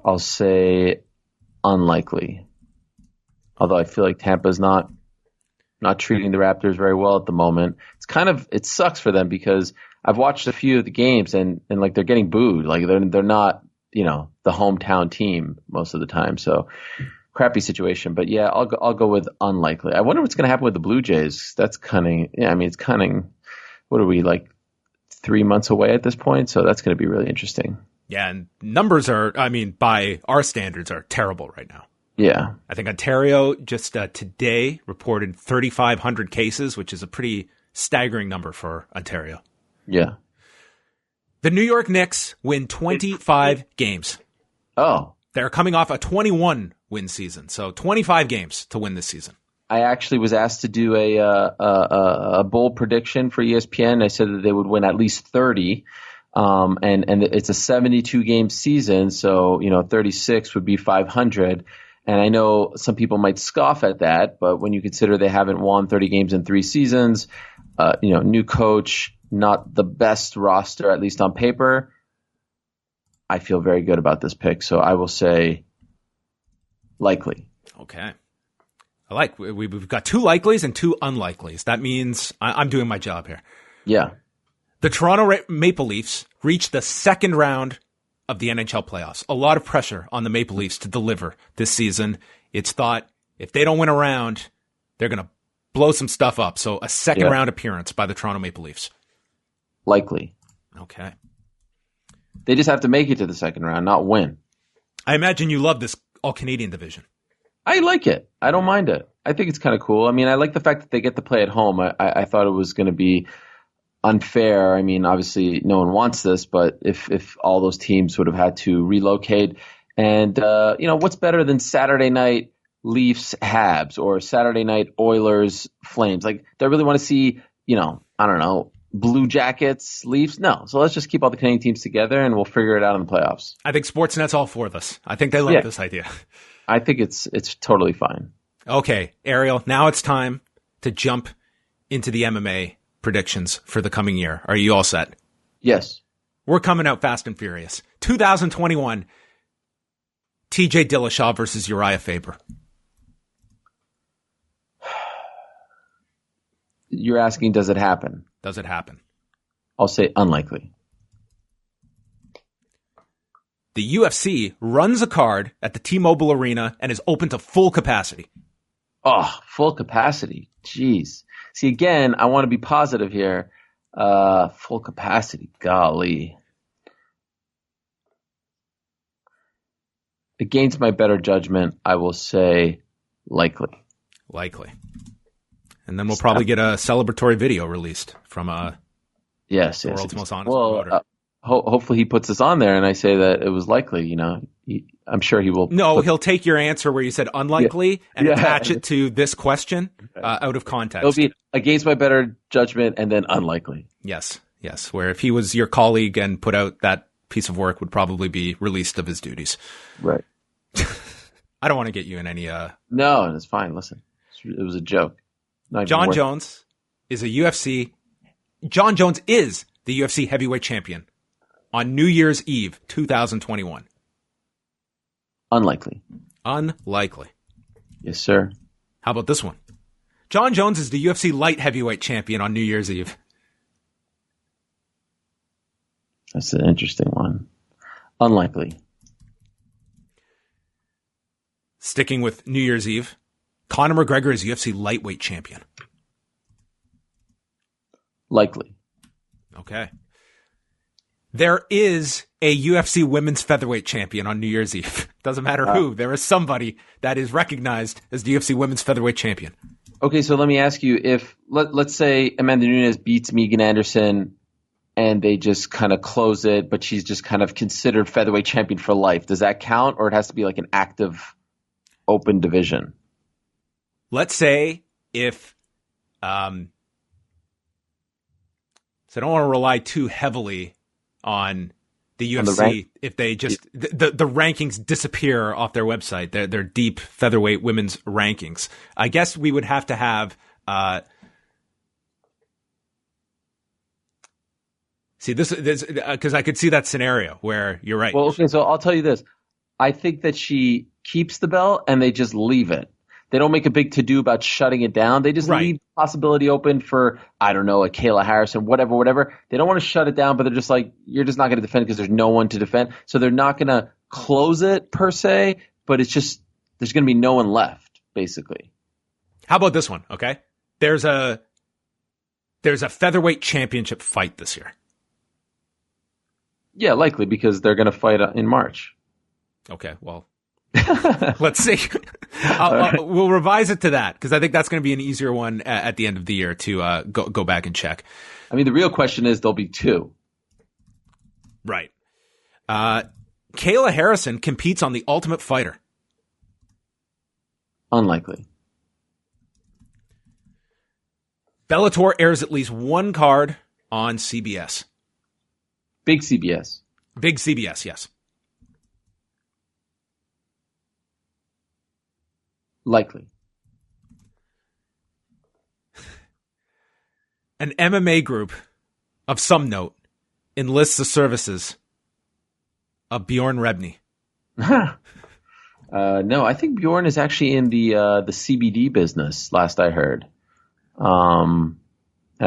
I'll say unlikely. Although I feel like Tampa's not treating the Raptors very well at the moment. It sucks for them, because I've watched a few of the games and like they're getting booed. Like they're not, the hometown team most of the time. So crappy situation. But yeah, I'll go with unlikely. I wonder what's going to happen with the Blue Jays. That's cunning. Yeah, I mean, it's cunning. What are we, like 3 months away at this point? So that's going to be really interesting. Yeah, and numbers by our standards, are terrible right now. Yeah. I think Ontario just today reported 3,500 cases, which is a pretty staggering number for Ontario. Yeah. The New York Knicks win 25 games. Oh. They're coming off a 21-win season, so 25 games to win this season. I actually was asked to do a bold prediction for ESPN. I said that they would win at least 30. And it's a 72-game season, so 36 would be 500. And I know some people might scoff at that, but when you consider they haven't won 30 games in 3 seasons, new coach, not the best roster, at least on paper, I feel very good about this pick. So I will say likely. Okay. We've got 2 likelies and 2 unlikelies. That means I'm doing my job here. Yeah. The Toronto Maple Leafs reached the second round of the NHL playoffs. A lot of pressure on the Maple Leafs to deliver this season. It's thought if they don't win a round, they're going to blow some stuff up. So a second round appearance by the Toronto Maple Leafs. Likely. Okay. They just have to make it to the second round, not win. I imagine you love this all-Canadian division. I like it. I don't mind it. I think it's kind of cool. I mean, I like the fact that they get to play at home. I thought it was going to be unfair. I mean, obviously no one wants this, but if all those teams would have had to relocate, and what's better than Saturday night Leafs Habs or Saturday night Oilers Flames? Like, do I really want to see, I don't know, Blue Jackets Leafs? No. So let's just keep all the Canadian teams together and we'll figure it out in the playoffs. I think Sportsnet's all for this. I think they love this idea. I think it's totally fine. Okay, Ariel, now it's time to jump into the MMA predictions for the coming year. Are you all set? Yes. We're coming out fast and furious. 2021, TJ Dillashaw versus Uriah Faber. You're asking, does it happen? Does it happen? I'll say unlikely. The UFC runs a card at the T-Mobile Arena and is open to full capacity. Oh, full capacity. Jeez. See, again, I want to be positive here. Full capacity. Golly. Against my better judgment, I will say likely. Likely. And then we'll probably get a celebratory video released from the world's most honest promoter. Hopefully he puts this on there and I say that it was likely, I'm sure he will. No, he'll take your answer where you said unlikely and attach it to this question out of context. It'll be against my better judgment and then unlikely. Yes. Where if he was your colleague and put out that piece of work, would probably be released of his duties. Right. I don't want to get you in any... No, it's fine. Listen, it was a joke. John Jones is the UFC heavyweight champion on New Year's Eve, 2021. Unlikely. Yes, sir. How about this one? John Jones is the UFC light heavyweight champion on New Year's Eve. That's an interesting one. Unlikely. Sticking with New Year's Eve, Conor McGregor is UFC lightweight champion. Likely. Okay. There is a UFC women's featherweight champion on New Year's Eve. Doesn't matter who. There is somebody that is recognized as the UFC women's featherweight champion. Okay, so let me ask you, if let's say Amanda Nunes beats Megan Anderson and they just kind of close it, but she's just kind of considered featherweight champion for life, does that count, or it has to be like an active open division? Let's say if so I don't want to rely too heavily on the UFC if they just the rankings disappear off their website, their deep featherweight women's rankings. I guess we would have to have see this because I could see that scenario where you're right. Well, okay, so I'll tell you this. I think that she keeps the belt and they just leave it. They don't make a big to-do about shutting it down. They just leave the possibility open for, I don't know, a Kayla Harrison, whatever. They don't want to shut it down, but they're just like, you're just not going to defend because there's no one to defend. So they're not going to close it per se, but it's just, there's going to be no one left, basically. How about this one, okay? There's a featherweight championship fight this year. Yeah, likely, because they're going to fight in March. Okay, well, let's see. We'll revise it to that because I think that's going to be an easier one at the end of the year to go back and check. I mean, the real question is there'll be two. Right. Kayla Harrison competes on The Ultimate Fighter. Unlikely. Bellator airs at least one card on CBS. Big CBS. Big CBS, yes. Likely. An MMA group of some note enlists the services of Bjorn Rebney. No, I think Bjorn is actually in the CBD business, last I heard. And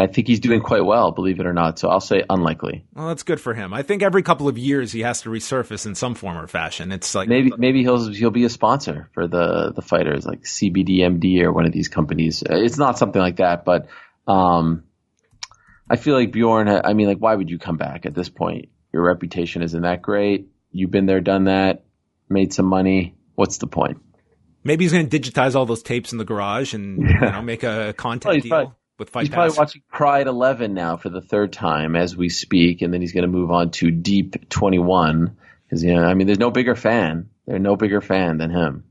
I think he's doing quite well, believe it or not. So I'll say unlikely. Well, that's good for him. I think every couple of years he has to resurface in some form or fashion. It's like maybe he'll be a sponsor for the fighters, like CBDMD or one of these companies. It's not something like that, but I feel like Bjorn. I mean, like, why would you come back at this point? Your reputation isn't that great. You've been there, done that, made some money. What's the point? Maybe he's going to digitize all those tapes in the garage and make a content deal. He's probably watching Pride 11 now for the third time as we speak, and then he's going to move on to Deep 21 because there's no bigger fan. There's no bigger fan than him.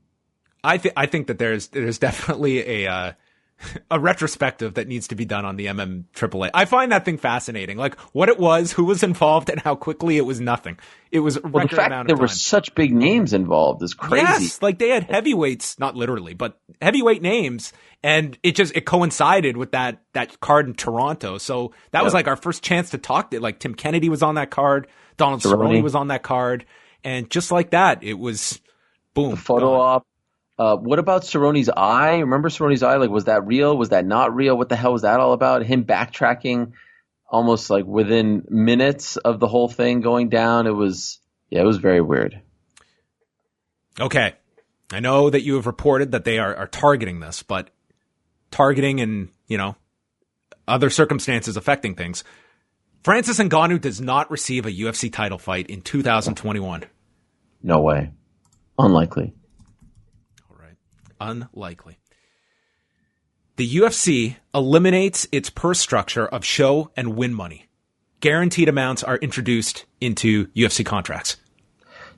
I think that there's definitely a retrospective that needs to be done on the MMAAA. I find that thing fascinating, like what it was, who was involved, and how quickly it was nothing. It was a record the fact amount that of there time. were such big names involved is crazy. Yes, like they had heavyweights, not literally, but heavyweight names, and it coincided with that card in Toronto. So that was like our first chance to talk to, like, Tim Kennedy was on that card, Donald Cerrone was on that card, and just like that, it was boom. The photo op. What about Cerrone's eye? Remember Cerrone's eye? Like, was that real? Was that not real? What the hell was that all about? Him backtracking almost like within minutes of the whole thing going down. It was very weird. Okay. I know that you have reported that they are targeting this, but targeting and, other circumstances affecting things. Francis Ngannou does not receive a UFC title fight in 2021. No way. Unlikely. Unlikely. The UFC eliminates its purse structure of show and win money. Guaranteed amounts are introduced into UFC contracts.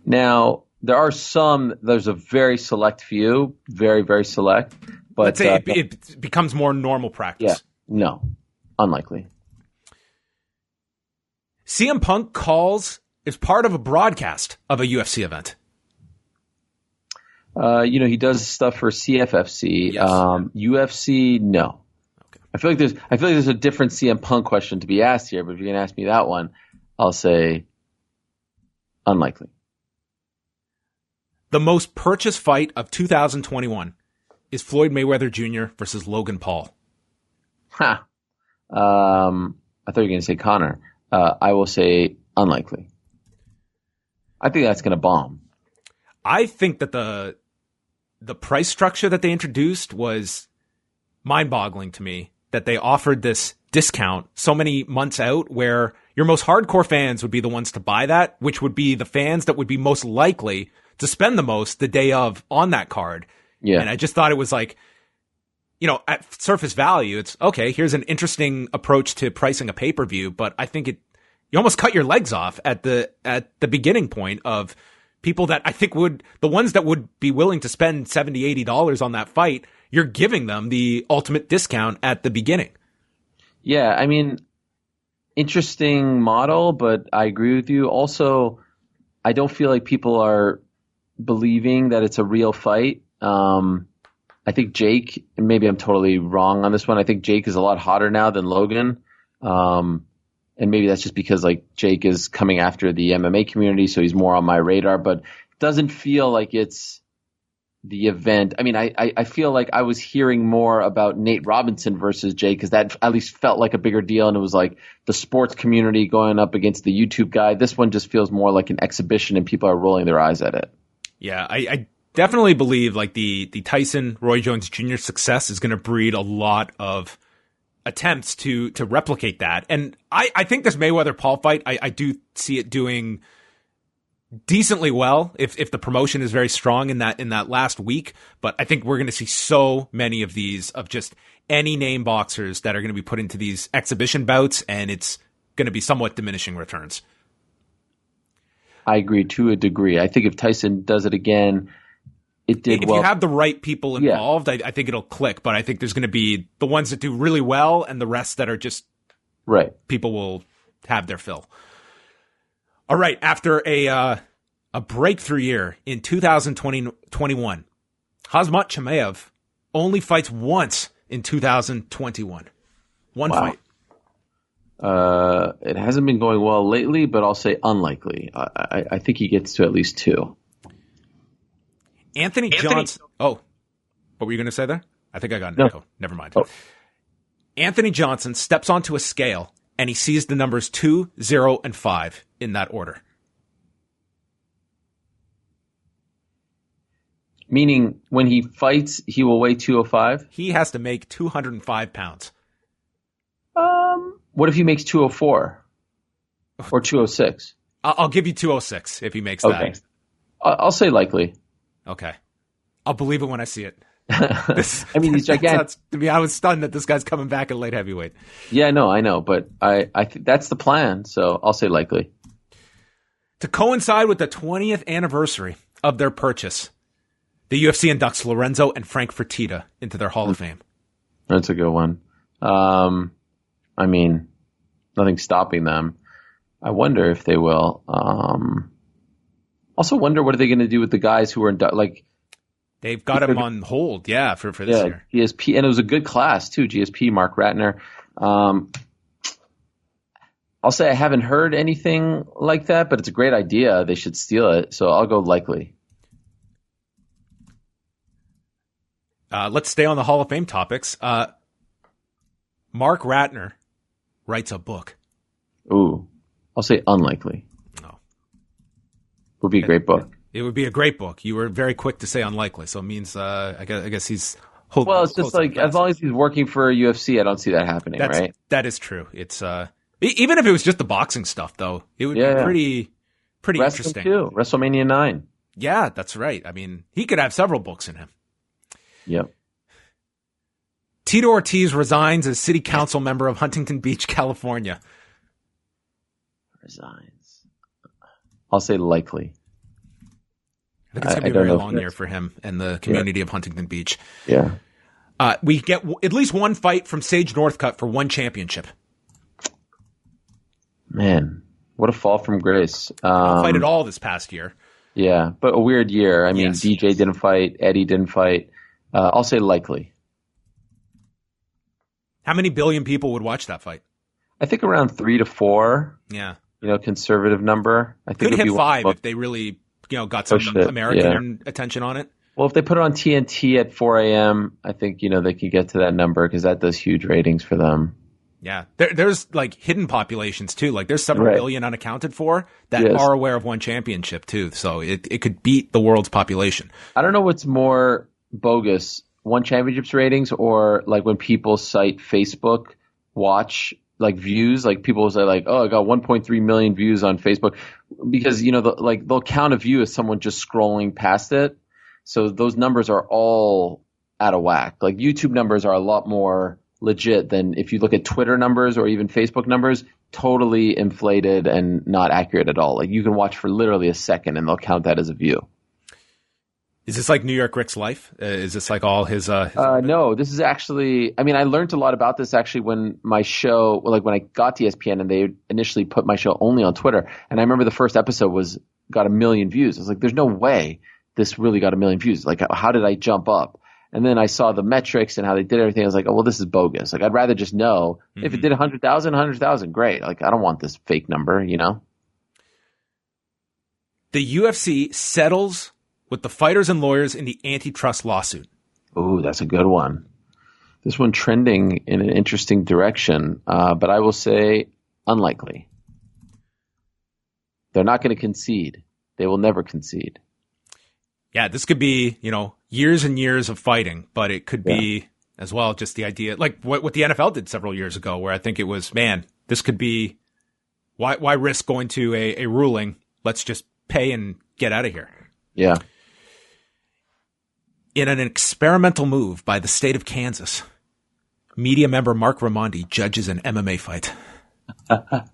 Now, there's a very select few, very, very select. But let's say it becomes more normal practice. Yeah, no, unlikely. CM Punk is part of a broadcast of a UFC event. He does stuff for CFFC. Yes. UFC, no. Okay. I feel like there's a different CM Punk question to be asked here, but if you're going to ask me that one, I'll say unlikely. The most purchased fight of 2021 is Floyd Mayweather Jr. versus Logan Paul. I thought you were going to say Conor. I will say unlikely. I think that's going to bomb. I think that the price structure that they introduced was mind-boggling to me, that they offered this discount so many months out where your most hardcore fans would be the ones to buy that, which would be the fans that would be most likely to spend the most the day of on that card. Yeah. And I just thought it was like, at surface value, it's okay, here's an interesting approach to pricing a pay-per-view, but I think you almost cut your legs off at the beginning point of people that I think the ones that would be willing to spend $70, $80 on that fight, you're giving them the ultimate discount at the beginning. Yeah, I mean, interesting model, but I agree with you. Also, I don't feel like people are believing that it's a real fight. I think Jake, and maybe I'm totally wrong on this one, I think Jake is a lot hotter now than Logan. And maybe that's just because like Jake is coming after the MMA community, so he's more on my radar, but it doesn't feel like it's the event. I mean, I feel like I was hearing more about Nate Robinson versus Jake because that at least felt like a bigger deal, and it was like the sports community going up against the YouTube guy. This one just feels more like an exhibition, and people are rolling their eyes at it. Yeah, I definitely believe like the Tyson Roy Jones Jr. success is going to breed a lot of attempts to replicate that. And I think this Mayweather Paul fight, I do see it doing decently well if the promotion is very strong in that last week. But I think we're going to see so many of these of just any name boxers that are going to be put into these exhibition bouts, and it's going to be somewhat diminishing returns. I agree to a degree. I think if Tyson does it again, it did if well. You have the right people involved, I think it'll click. But I think there's going to be the ones that do really well and the rest that are just right. People will have their fill. All right. After a breakthrough year in 2021, Khamzat Chimaev only fights once in 2021. One fight. It hasn't been going well lately, but I'll say unlikely. I think he gets to at least two. Anthony Johnson. Oh, what were you going to say there? I think I got an echo. Never mind. Oh. Anthony Johnson steps onto a scale and he sees the numbers 2, 0, and 5 in that order. Meaning when he fights, he will weigh 205? He has to make 205 pounds. What if he makes 204 or 206? I'll give you 206 if he makes that. I'll say likely. Okay. I'll believe it when I see it. I mean, he's gigantic. I was stunned that this guy's coming back at light heavyweight. Yeah, I know, but I think that's the plan, so I'll say likely. To coincide with the 20th anniversary of their purchase, the UFC inducts Lorenzo and Frank Fertitta into their Hall of Fame. That's a good one. I mean, nothing's stopping them. I wonder if they will. Also wonder what are they going to do with the guys who are they've got him on hold, for this year. GSP, and it was a good class too. GSP, Mark Ratner. I'll say I haven't heard anything like that, but it's a great idea. They should steal it, so I'll go likely. Let's stay on the Hall of Fame topics. Mark Ratner writes a book. Ooh, I'll say unlikely. No. Would be a great book. It would be a great book. You were very quick to say unlikely, so it means I guess he's holding. Well, it's just like as long as he's working for UFC, I don't see that happening. Right? That is true. It's even if it was just the boxing stuff, though, it would be pretty interesting. Too. WrestleMania 9. Yeah, that's right. I mean, he could have several books in him. Yep. Tito Ortiz resigns as city council member of Huntington Beach, California. Resigns. I'll say likely. I think it's going to be a very long year for him and the community of Huntington Beach. Yeah. We get at least one fight from Sage Northcutt for one championship. Man, what a fall from grace. Don't fight at all this past year. Yeah, but a weird year. I mean, DJ didn't fight. Eddie didn't fight. I'll say likely. How many billion people would watch that fight? I think around 3 to 4. Yeah. Conservative number. I think could hit 5 if they really, got some American attention on it. Well, if they put it on TNT at 4 a.m., I think, they could get to that number because that does huge ratings for them. Yeah. There's like hidden populations too. Like there's several billion unaccounted for that are aware of one championship too. So it could beat the world's population. I don't know what's more bogus, one championship's ratings or like when people cite Facebook watch like views, like people say like, oh, I got 1.3 million views on Facebook because, they'll count a view as someone just scrolling past it. So those numbers are all out of whack. Like YouTube numbers are a lot more legit than if you look at Twitter numbers or even Facebook numbers, totally inflated and not accurate at all. Like you can watch for literally a second and they'll count that as a view. Is this like New York Rick's life? Is this like all his no, this is actually, I learned a lot about this actually when my show, when I got to ESPN and they initially put my show only on Twitter. And I remember the first episode got 1 million views. I was like, there's no way this really got 1 million views. Like, how did I jump up? And then I saw the metrics and how they did everything. I was like, oh, well, this is bogus. Like, I'd rather just know if it did 100,000, great. Like, I don't want this fake number, The UFC settles with the fighters and lawyers in the antitrust lawsuit. Ooh, that's a good one. This one trending in an interesting direction, but I will say unlikely. They're not going to concede. They will never concede. Yeah, this could be, years and years of fighting, but it could be as well just the idea, like what the NFL did several years ago, where I think it was, man, this could be, why risk going to a ruling? Let's just pay and get out of here. Yeah. In an experimental move by the state of Kansas, media member Mark Raimondi judges an MMA fight. That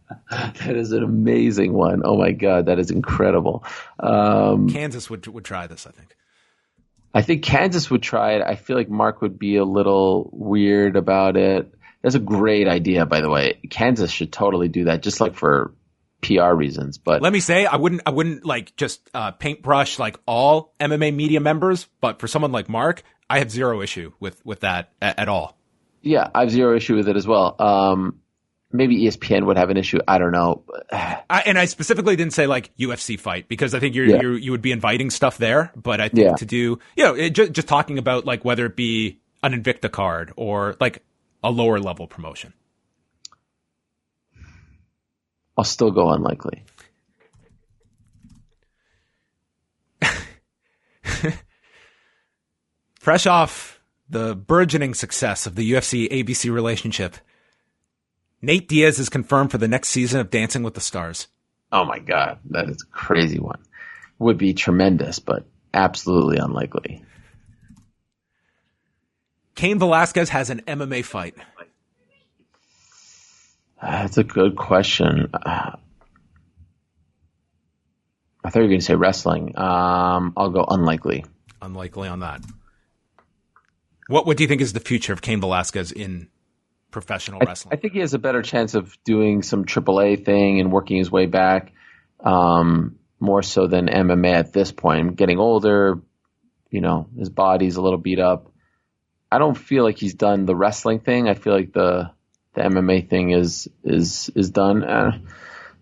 is an amazing one. Oh my God, that is incredible. Kansas would try this, I think. I think Kansas would try it. I feel like Mark would be a little weird about it. That's a great idea, by the way. Kansas should totally do that, just like for PR reasons. But let me say, I wouldn't like just paintbrush like all MMA media members, but for someone like Mark, I have zero issue with that at all. Yeah, I have zero issue with it as well. Maybe ESPN would have an issue. I don't know. I specifically didn't say like UFC fight because I think you would be inviting stuff there. But I think to do, just talking about like whether it be an Invicta card or like a lower level promotion. I'll still go unlikely. Fresh off the burgeoning success of the UFC ABC relationship, Nate Diaz is confirmed for the next season of Dancing with the Stars. Oh my God, that is a crazy one. Would be tremendous, but absolutely unlikely. Cain Velasquez has an MMA fight. That's a good question. I thought you were going to say wrestling. I'll go unlikely. Unlikely on that. What do you think is the future of Cain Velasquez in professional wrestling? I think he has a better chance of doing some AAA thing and working his way back, more so than MMA at this point. I'm getting older, his body's a little beat up. I don't feel like he's done the wrestling thing. I feel like the MMA thing is done.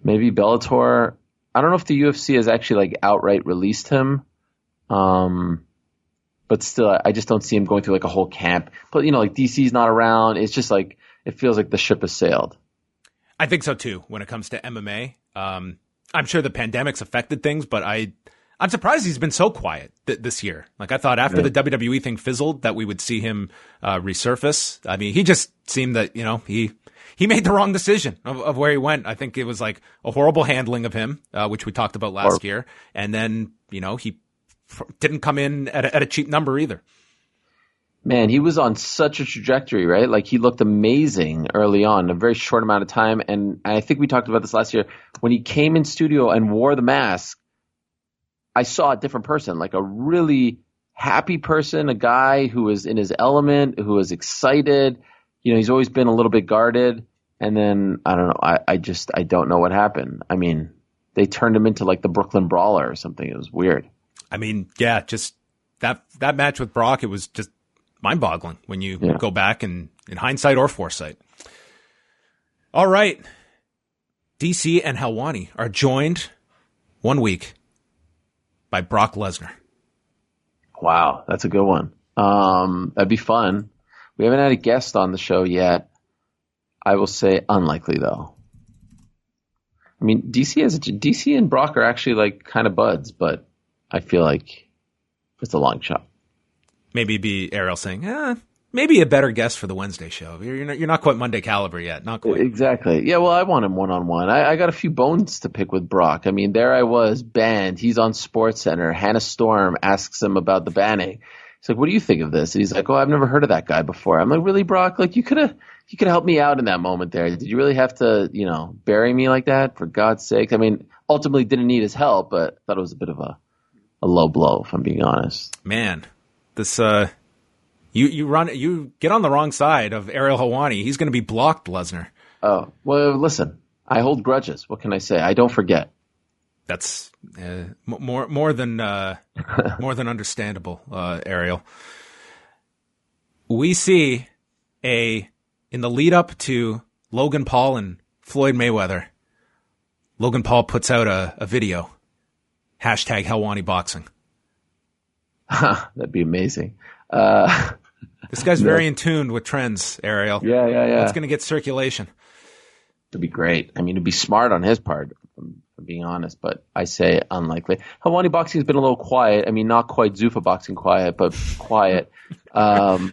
Maybe Bellator. I don't know if the UFC has actually like outright released him. But still, I just don't see him going through like a whole camp. But like DC's not around. It's just like it feels like the ship has sailed. I think so too. When it comes to MMA, I'm sure the pandemic's affected things, but I'm surprised he's been so quiet this year. Like I thought after the WWE thing fizzled that we would see him resurface. I mean, he just seemed that, he made the wrong decision of where he went. I think it was like a horrible handling of him, which we talked about last year. And then, he didn't come in at a cheap number either. Man, he was on such a trajectory, right? Like he looked amazing early on, a very short amount of time. And I think we talked about this last year. When he came in studio and wore the mask, I saw a different person, like a really happy person, a guy who was in his element, who was excited. He's always been a little bit guarded. And then, I don't know, I don't know what happened. I mean, they turned him into like the Brooklyn Brawler or something. It was weird. I mean, yeah, just that match with Brock, it was just mind-boggling when you go back and in hindsight or foresight. All right. DC and Helwani are joined 1 week by Brock Lesnar. Wow, that's a good one. That'd be fun. We haven't had a guest on the show yet. I will say unlikely though. I mean, DC and Brock are actually like kind of buds, but I feel like it's a long shot. Maybe be Ariel saying, maybe a better guest for the Wednesday show. You're not quite Monday caliber yet. Not quite. Exactly. Yeah, well, I want him one-on-one. I got a few bones to pick with Brock. I mean, there I was, banned. He's on SportsCenter. Hannah Storm asks him about the banning. He's like, what do you think of this? And he's like, oh, I've never heard of that guy before. I'm like, really, Brock? Like, you could have helped me out in that moment there. Did you really have to, bury me like that? For God's sake. I mean, ultimately didn't need his help, but I thought it was a bit of a low blow, if I'm being honest. Man, this you get on the wrong side of Ariel Helwani. He's going to be blocked, Lesnar. Oh, well, listen, I hold grudges. What can I say? I don't forget. That's more than understandable, Ariel. We see in the lead up to Logan Paul and Floyd Mayweather, Logan Paul puts out a video, hashtag Helwani Boxing. That'd be amazing. This guy's very in tune with trends, Ariel. Yeah. It's going to get circulation. It'd be great. I mean, it'd be smart on his part, if I'm being honest, but I say unlikely. Helwani Boxing has been a little quiet. I mean, not quite Zuffa Boxing quiet, but quiet over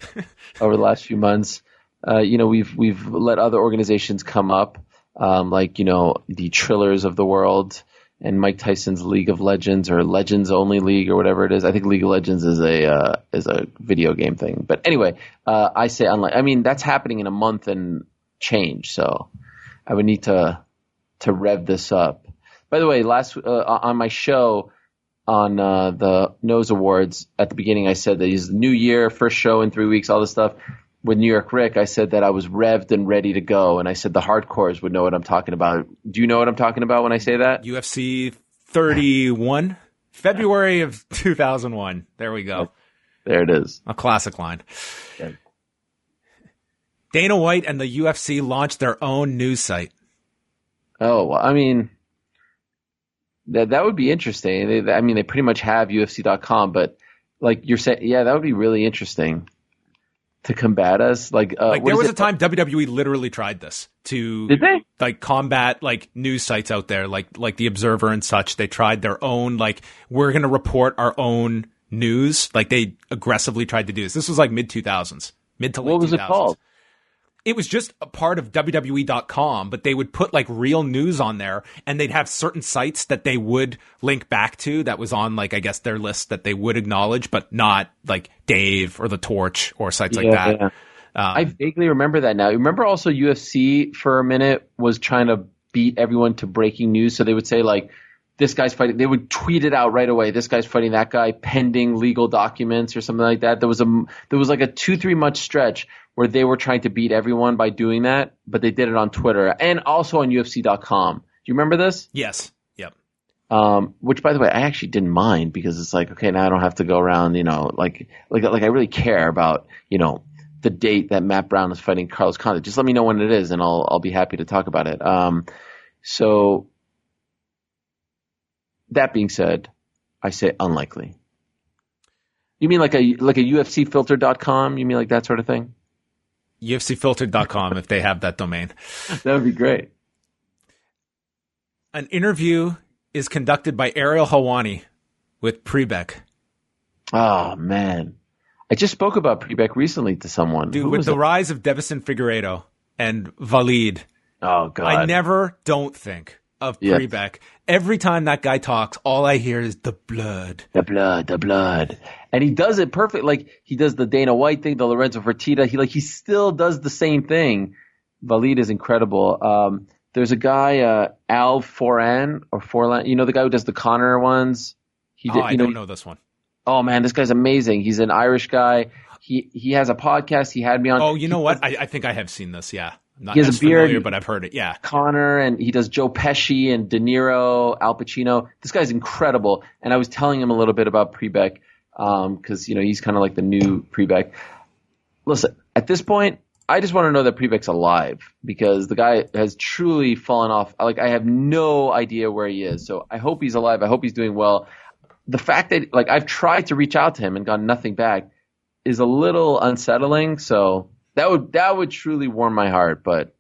the last few months. We've let other organizations come up, the Trillers of the world and Mike Tyson's League of Legends or Legends Only League or whatever it is. I think League of Legends is a video game thing. But anyway, I say unlikely. I mean, that's happening in a month and change, so I would need to rev this up. By the way, last on my show on the Nose Awards at the beginning, I said that it's the new year, first show in 3 weeks, all this stuff. With New York Rick, I said that I was revved and ready to go, and I said the hardcores would know what I'm talking about. Do you know what I'm talking about when I say that? UFC 31, February of 2001. There we go. There it is. A classic line. Yeah. Dana White and the UFC launched their own news site. Oh, well, I mean, that would be interesting. They pretty much have UFC.com, but like you're saying, yeah, that would be really interesting to combat us. Like there was a time WWE literally tried this to Did they? Like combat like news sites out there, like the Observer and such. They tried their own, like, we're going to report our own news. Like they aggressively tried to do this. This was like mid to late 2000s. What was it called? It was just a part of WWE.com, but they would put like real news on there, and they'd have certain sites that they would link back to that was on, like, I guess their list that they would acknowledge, but not like Dave or The Torch or sites like that. Yeah. I vaguely remember that now. Remember also UFC for a minute was trying to beat everyone to breaking news. So they would say like, this guy's fighting. They would tweet it out right away. This guy's fighting that guy pending legal documents or something like that. There was like a 2-3 month stretch where they were trying to beat everyone by doing that, but they did it on Twitter and also on UFC.com. Do you remember this? Yes. Yep. Which, by the way, I actually didn't mind because it's like, okay, now I don't have to go around, like I really care about, the date that Matt Brown is fighting Carlos Condit. Just let me know when it is, and I'll be happy to talk about it. So that being said, I say unlikely. You mean like a UFCfilter.com? You mean like that sort of thing? UFCfilter.com if they have that domain. That would be great. An interview is conducted by Ariel Helwani with Prebeck. Oh, man. I just spoke about Prebeck recently to someone. Dude, with the rise of Devison Figueiredo and Valid, oh, God. I never don't think of Prebeck. Every time that guy talks, all I hear is the blood. The blood. And he does it perfect. Like, he does the Dana White thing, the Lorenzo Fertitta. He still does the same thing. Valid is incredible. There's a guy, Al Foran, the guy who does the Connor ones. I don't know this one. Oh, man, this guy's amazing. He's an Irish guy. He has a podcast. He had me on. Oh, you know what? I think I have seen this, yeah. Not he has as a beard, familiar, but I've heard it, yeah. Connor, and he does Joe Pesci and De Niro, Al Pacino. This guy's incredible. And I was telling him a little bit about Prebeck because, he's kind of like the new Prebeck. Listen, at this point, I just want to know that Prebeck's alive because the guy has truly fallen off. Like, I have no idea where he is. So I hope he's alive. I hope he's doing well. The fact that, like, I've tried to reach out to him and gotten nothing back is a little unsettling. So that would truly warm my heart. But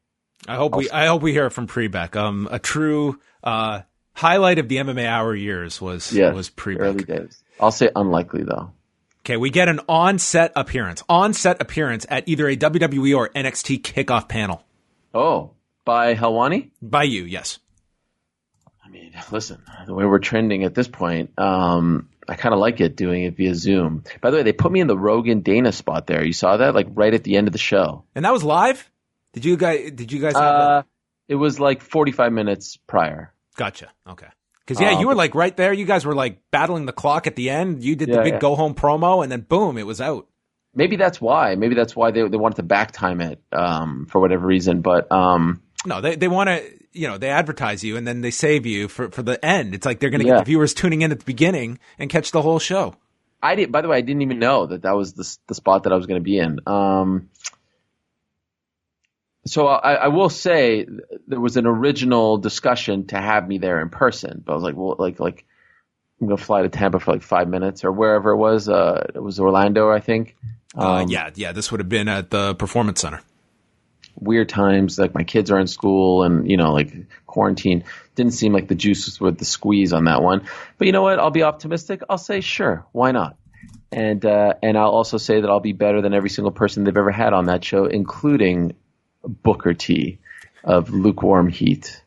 I hope we hear it from Prebeck. A true highlight of the MMA Hour years was Prebeck. Early days. I'll say unlikely though. Okay, we get an on-set appearance at either a WWE or NXT kickoff panel. Oh, by Helwani? By you, yes. I mean, listen, the way we're trending at this point, I kind of like it doing it via Zoom. By the way, they put me in the Rogan Dana spot there. You saw that, like right at the end of the show. And that was live? Did you guys have that? It was like 45 minutes prior. Gotcha. Okay. Because, you were like right there. You guys were like battling the clock at the end. You did the big go-home promo, and then boom, it was out. Maybe that's why. Maybe that's why they wanted to back time it for whatever reason. But no, they want to, they advertise you, and then they save you for the end. It's like they're going to get the viewers tuning in at the beginning and catch the whole show. By the way, I didn't even know that was the spot that I was going to be in. So I will say there was an original discussion to have me there in person, but I was like, well, like I'm going to fly to Tampa for like 5 minutes or wherever it was. It was Orlando, I think. This would have been at the Performance Center. Weird times, like my kids are in school and, like quarantine. Didn't seem like the juice was the squeeze on that one. But you know what? I'll be optimistic. I'll say, sure, why not? And I'll also say that I'll be better than every single person they've ever had on that show, including Booker T of Lukewarm Heat.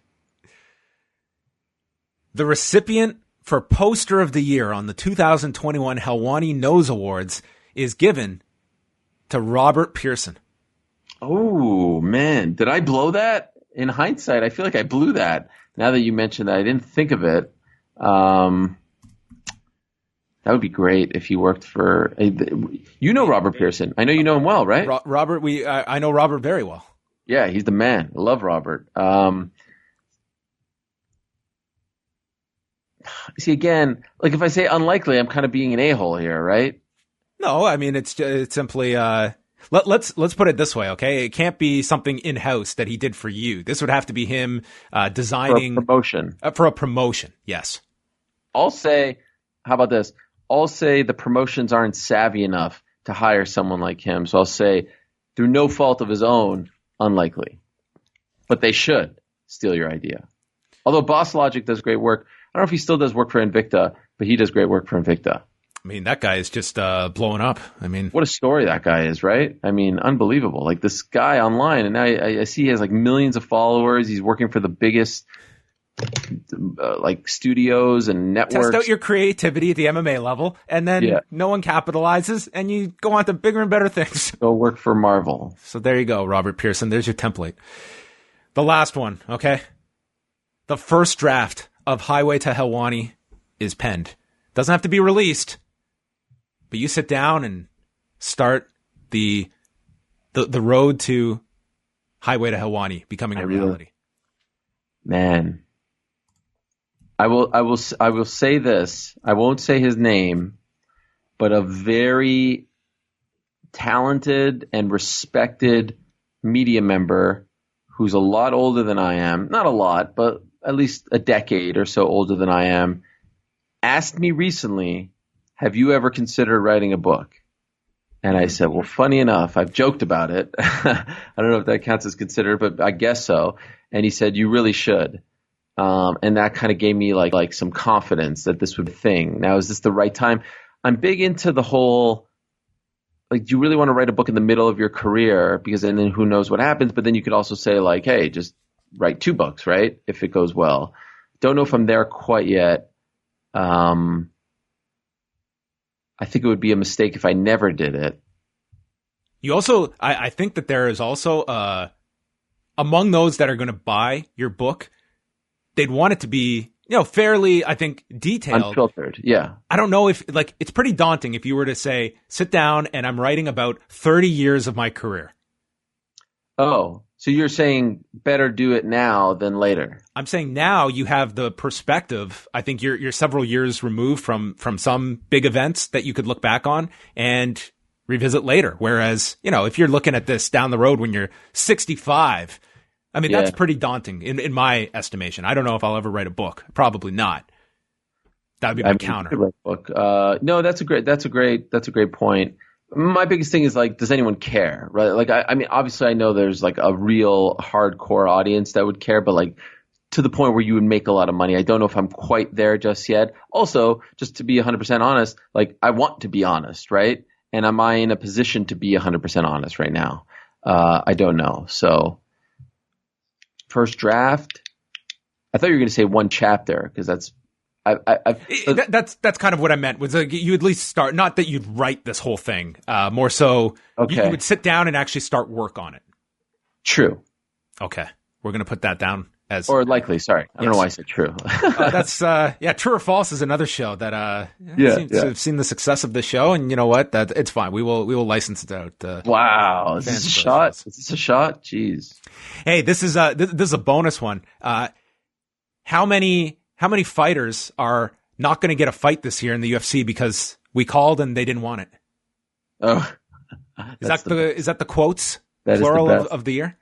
The recipient for Poster of the Year on the 2021 Helwani Nose Awards is given to Robert Pearson. Oh, man. Did I blow that? In hindsight, I feel like I blew that. Now that you mentioned that, I didn't think of it. That would be great if he worked for... Robert Pearson. I know you know him well, right? Robert, I know Robert very well. Yeah, he's the man. I love Robert. See, again, like if I say unlikely, I'm kind of being an a-hole here, right? No, I mean, it's simply... Let's put it this way, okay? It can't be something in-house that he did for you. This would have to be him designing... For a promotion. For a promotion, yes. I'll say, how about this? I'll say the promotions aren't savvy enough to hire someone like him. So I'll say, through no fault of his own, unlikely. But they should steal your idea. Although Boss Logic does great work. I don't know if he still does work for Invicta, but he does great work for Invicta. I mean, that guy is just blowing up. I mean, what a story that guy is, right? I mean, unbelievable. Like this guy online, and I see he has like millions of followers. He's working for the biggest like studios and networks. Test out your creativity at the MMA level, and then no one capitalizes, and you go on to bigger and better things. Go work for Marvel. So there you go, Robert Pearson. There's your template. The last one, okay? The first draft of Highway to Helwani is penned. Doesn't have to be released. But you sit down and start the road to Highway to Helwani becoming a reality. Man, I will say this. I won't say his name, but a very talented and respected media member who's a lot older than I am. Not a lot, but at least a decade or so older than I am. Asked me recently, have you ever considered writing a book? And I said, well, funny enough, I've joked about it. I don't know if that counts as considered, but I guess so. And he said, you really should. And that kind of gave me like some confidence that this would be a thing. Now, is this the right time? I'm big into the whole, like, do you really want to write a book in the middle of your career? Because then who knows what happens. But then you could also say like, hey, just write 2 books, right? If it goes well. Don't know if I'm there quite yet. I think it would be a mistake if I never did it. You also, I think that there is also, among those that are going to buy your book, they'd want it to be, fairly, I think, detailed. Unfiltered, yeah. I don't know if, it's pretty daunting if you were to say, sit down and I'm writing about 30 years of my career. Oh, so you're saying better do it now than later? I'm saying now you have the perspective. I think you're several years removed from some big events that you could look back on and revisit later. Whereas, if you're looking at this down the road when you're 65, I mean, that's pretty daunting in my estimation. I don't know if I'll ever write a book. Probably not. That would be my counter. Write a book. No, that's a great point. My biggest thing is like, does anyone care, right? Like, I mean, obviously I know there's like a real hardcore audience that would care, but like to the point where you would make a lot of money. I don't know if I'm quite there just yet. Also, just to be 100% honest, like I want to be honest, right? And am I in a position to be 100% honest right now? I don't know. So first draft, I thought you were going to say one chapter because that's that's kind of what I meant. Was like you at least start, not that you'd write this whole thing, more so okay. You would sit down and actually start work on it. True. Okay, we're gonna put that down as or likely. Sorry, I don't know why I said true. That's True or False is another show that I've seen the success of the show, and you know what? That it's fine. We will license it out. Wow, is this a shot? Is this a shot? Jeez. Hey, this is a bonus one. How many fighters are not going to get a fight this year in the UFC because we called and they didn't want it? Oh, is that the quotes that plural is the best. of the year?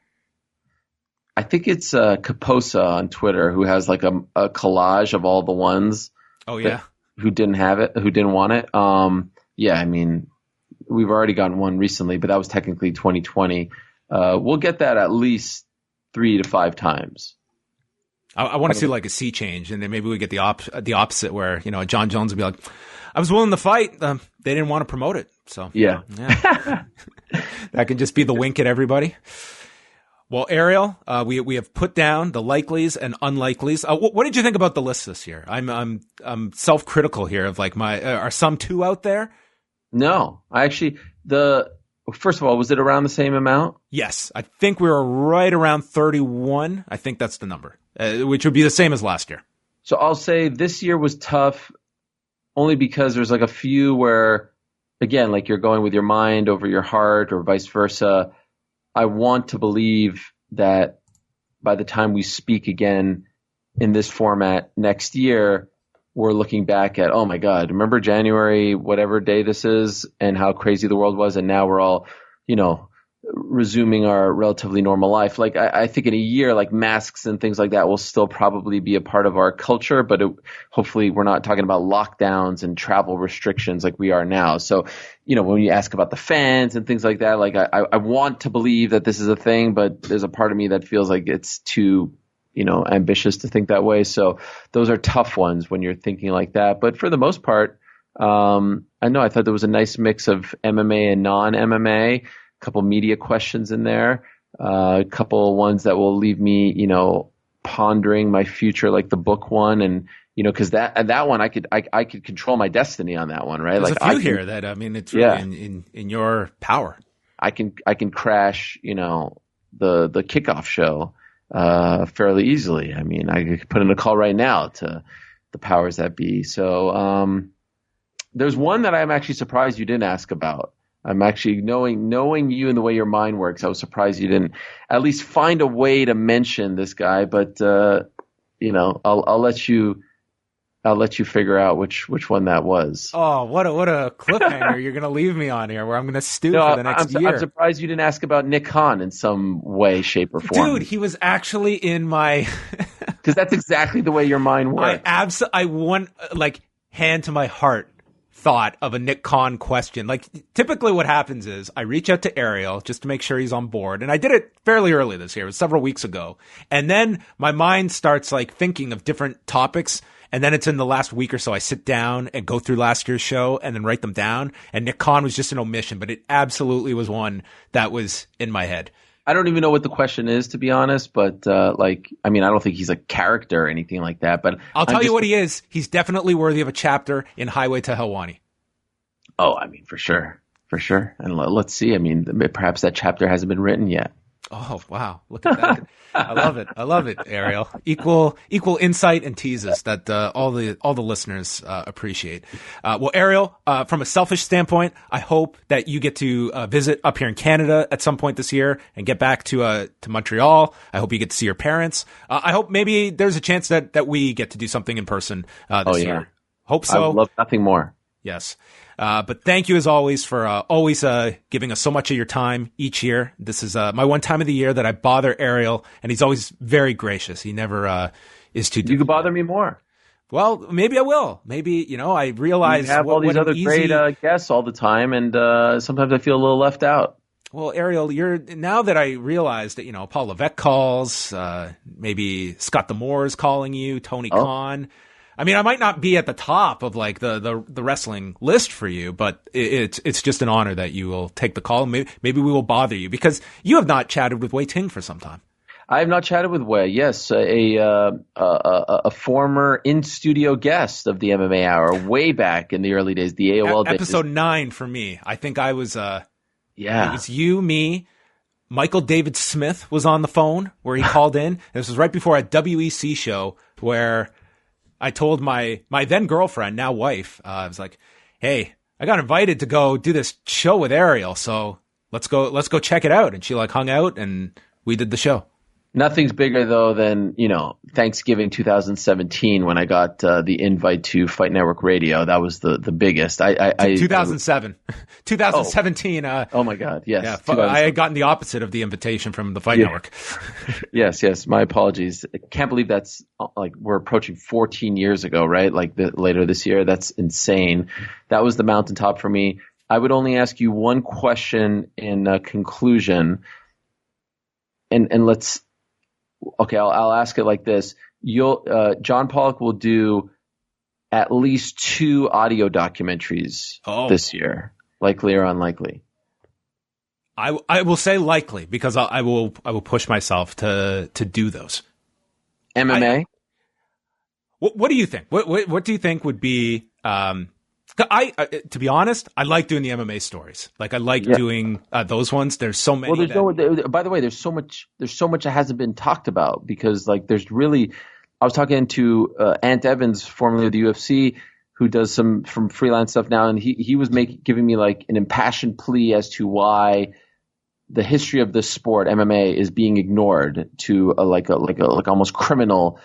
I think it's Kaposa on Twitter who has like a collage of all the ones. Oh yeah, who didn't have it, who didn't want it. Yeah, I mean, we've already gotten one recently, but that was technically 2020. We'll get that at least 3 to 5 times. I want to see like a sea change, and then maybe we get the opposite, where John Jones would be like, "I was willing to fight. They didn't want to promote it." So yeah. That can just be the wink at everybody. Well, Ariel, we have put down the likelies and unlikelies. What did you think about the list this year? I'm self-critical here of like are some too out there? No, I actually first of all, was it around the same amount? Yes, I think we were right around 31. I think that's the number, which would be the same as last year. So I'll say this year was tough only because there's like a few where, again, like you're going with your mind over your heart or vice versa. I want to believe that by the time we speak again in this format next year, we're looking back at, oh my God, remember January, whatever day this is, and how crazy the world was, and now we're all, resuming our relatively normal life. Like I think in a year, like masks and things like that will still probably be a part of our culture, but hopefully we're not talking about lockdowns and travel restrictions like we are now. So, when you ask about the fans and things like that, like I want to believe that this is a thing, but there's a part of me that feels like it's too ambitious to think that way. So those are tough ones when you're thinking like that. But for the most part, I thought there was a nice mix of MMA and non-MMA, a couple media questions in there, a couple ones that will leave me, pondering my future, like the book one. And, cause that one, I could control my destiny on that one, right? There's like a few here that, it's really in your power. I can crash, the kickoff show fairly easily. I mean, I could put in a call right now to the powers that be. So there's one that I'm actually surprised you didn't ask about. I'm actually knowing you and the way your mind works, I was surprised you didn't at least find a way to mention this guy. But I'll let you figure out which one that was. Oh, what a cliffhanger you're going to leave me on here, where I'm going to stew for the next year. I'm surprised you didn't ask about Nick Khan in some way, shape, or form. Dude, he was actually in my because that's exactly the way your mind works. I want hand to my heart thought of a Nick Khan question. Like typically what happens is I reach out to Ariel just to make sure he's on board. And I did it fairly early this year. It was several weeks ago. And then my mind starts thinking of different topics. And then it's in the last week or so, I sit down and go through last year's show and then write them down. And Nick Khan was just an omission, but it absolutely was one that was in my head. I don't even know what the question is, to be honest. But I don't think he's a character or anything like that. But I'll tell you what he is. He's definitely worthy of a chapter in Highway to Helwani. Oh, I mean, for sure. And let's see. I mean, perhaps that chapter hasn't been written yet. Oh, wow. Look at that. I love it, Ariel. Equal insight and teases that all the listeners appreciate. Well, Ariel, from a selfish standpoint, I hope that you get to visit up here in Canada at some point this year and get back to Montreal. I hope you get to see your parents. I hope maybe there's a chance that we get to do something in person this year. Hope so. I would love nothing more. Yes. But thank you as always for always giving us so much of your time each year. This is my one time of the year that I bother Ariel, and he's always very gracious. He never is too difficult. You could bother me more. Well, maybe I will. Maybe, I realize You have all these other great guests all the time, and sometimes I feel a little left out. Well, Ariel, now that I realize that, Paul Levesque calls, maybe Scott D'Amore's calling you, Tony Khan. I mean, I might not be at the top of like the wrestling list for you, but it's just an honor that you will take the call. Maybe we will bother you because you have not chatted with Wei Ting for some time. I have not chatted with Wei. Yes, a former in-studio guest of the MMA Hour way back in the early days, the AOL days. Episode 9 for me. I think I was. Yeah, it was you, me. Michael David Smith was on the phone where he called in. This was right before a WEC show where I told my then girlfriend, now wife, I was like, "Hey, I got invited to go do this show with Ariel, so let's go check it out." And she like hung out, and we did the show. Nothing's bigger though than Thanksgiving 2017 when I got the invite to Fight Network Radio. That was the biggest. 2007, 2017. Oh my God, yes. Yeah, I had gotten the opposite of the invitation from the Fight Network. Yes. My apologies. I can't believe that's like we're approaching 14 years ago, right? Like later this year. That's insane. That was the mountaintop for me. I would only ask you one question in conclusion, and let's. Okay, I'll ask it like this. John Pollock will do at least 2 audio documentaries this year, likely or unlikely. I will say likely because I will push myself to do those. MMA? What do you think? What do you think would be? To be honest, I like doing the MMA stories. Like I like doing those ones. There's so many. Well, by the way, there's so much that hasn't been talked about because like there's really. I was talking to Ant Evans, formerly of the UFC, who does some freelance stuff now, and he was giving me like an impassioned plea as to why the history of this sport, MMA, is being ignored to like almost criminal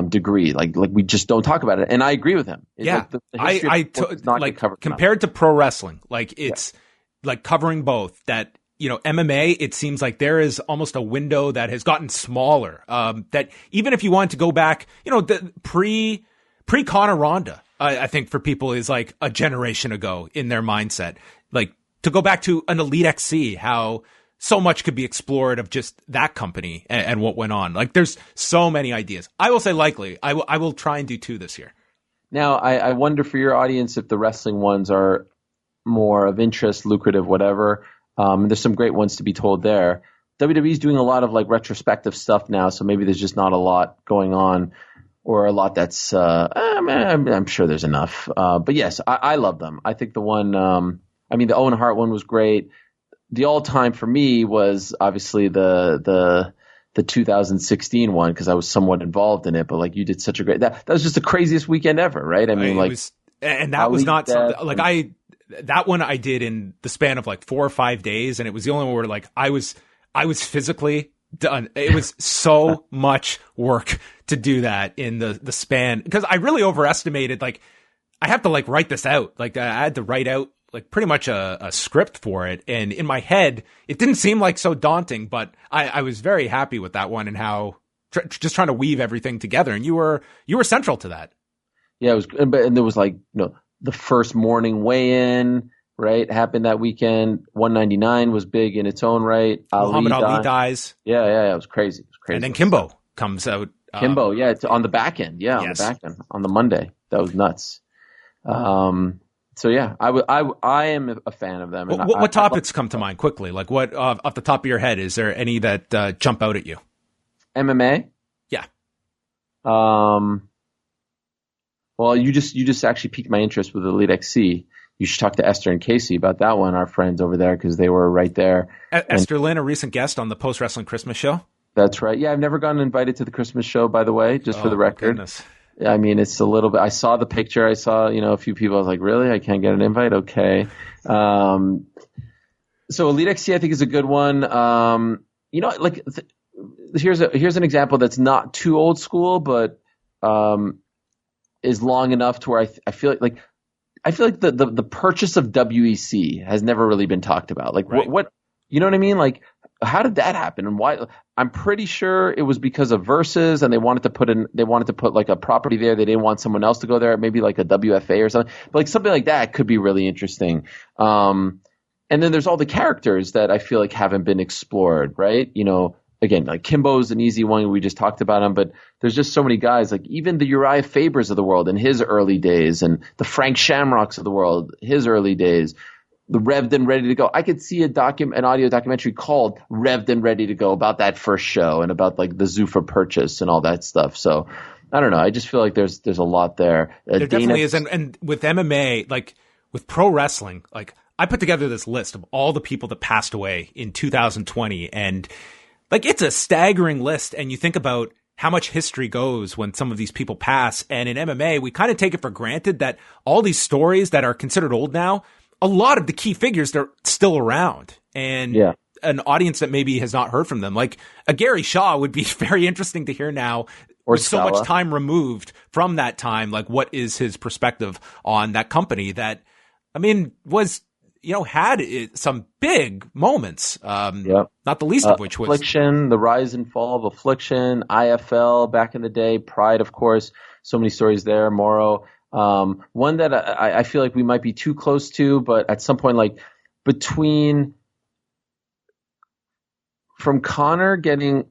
degree. Like we just don't talk about it, and I agree with him. Yeah, like compared to pro wrestling, like it's like covering both. That MMA, it seems like there is almost a window that has gotten smaller. That even if you want to go back, the pre Conor Ronda, I think for people is like a generation ago in their mindset. Like to go back to an Elite XC, how so much could be explored of just that company and what went on. Like there's so many ideas. I will say likely. I will try and do 2 this year. Now, I wonder for your audience if the wrestling ones are more of interest, lucrative, whatever. There's some great ones to be told there. WWE's doing a lot of like retrospective stuff now, so maybe there's just not a lot going on or a lot that's I'm sure there's enough. But yes, I love them. I think the one the Owen Hart one was great. The all-time for me was obviously the 2016 one because I was somewhat involved in it. But like you did such a great that was just the craziest weekend ever, right? I mean, that was not something like that one I did in the span of like 4 or 5 days, and it was the only one where like I was physically done. It was so much work to do that in the span because I really overestimated. Like I have to like write this out. Like I had to write out like pretty much a script for it. And in my head, it didn't seem like so daunting, but I was very happy with that one and how just trying to weave everything together. And you were central to that. Yeah, it was, and there was like, the first morning weigh-in, right? Happened that weekend. 199 was big in its own right. Muhammad Ali dies. Yeah. It was crazy. And then Kimbo comes out. It's on the back end. Yeah, yes. On the back end on the Monday. That was nuts. So yeah, I am a fan of them. And what topics come to mind quickly? Like what off the top of your head? Is there any that jump out at you? MMA. Yeah. Well, you just actually piqued my interest with Elite XC. You should talk to Esther and Casey about that one, our friends over there, because they were right there. Esther Lynn, a recent guest on the Post Wrestling Christmas show. That's right. Yeah, I've never gotten invited to the Christmas show, by the way, just for the record. Goodness. I mean, it's a little bit. I saw the picture. I saw, a few people. I was like, really? I can't get an invite? Okay. So Elite XC, I think, is a good one. Here's an example that's not too old school, but is long enough to where I feel like the purchase of WEC has never really been talked about. Like right. what you know what I mean? Like how did that happen, and why? I'm pretty sure it was because of Versus, and they wanted to put like a property there. They didn't want someone else to go there, maybe like a WFA or something. But like something like that could be really interesting. And then there's all the characters that I feel like haven't been explored, right? Again, like Kimbo's an easy one. We just talked about him, but there's just so many guys, like even the Uriah Fabers of the world in his early days, and the Frank Shamrocks of the world, his early days. The Revved and Ready to Go. I could see an audio documentary called Revved and Ready to Go about that first show and about like the Zuffa purchase and all that stuff. So I don't know. I just feel like there's a lot there. There definitely is. And with MMA, like with pro wrestling, like I put together this list of all the people that passed away in 2020, and like it's a staggering list. And you think about how much history goes when some of these people pass. And in MMA, we kind of take it for granted that all these stories that are considered old now, a lot of the key figures, they're still around, and an audience that maybe has not heard from them. Like a Gary Shaw would be very interesting to hear now, or with so much time removed from that time. Like, what is his perspective on that company that, I mean, was, had some big moments, not the least of which was Affliction, the rise and fall of Affliction, IFL back in the day, Pride, of course, so many stories there, Moro. One that I feel like we might be too close to, but at some point, like from Conor getting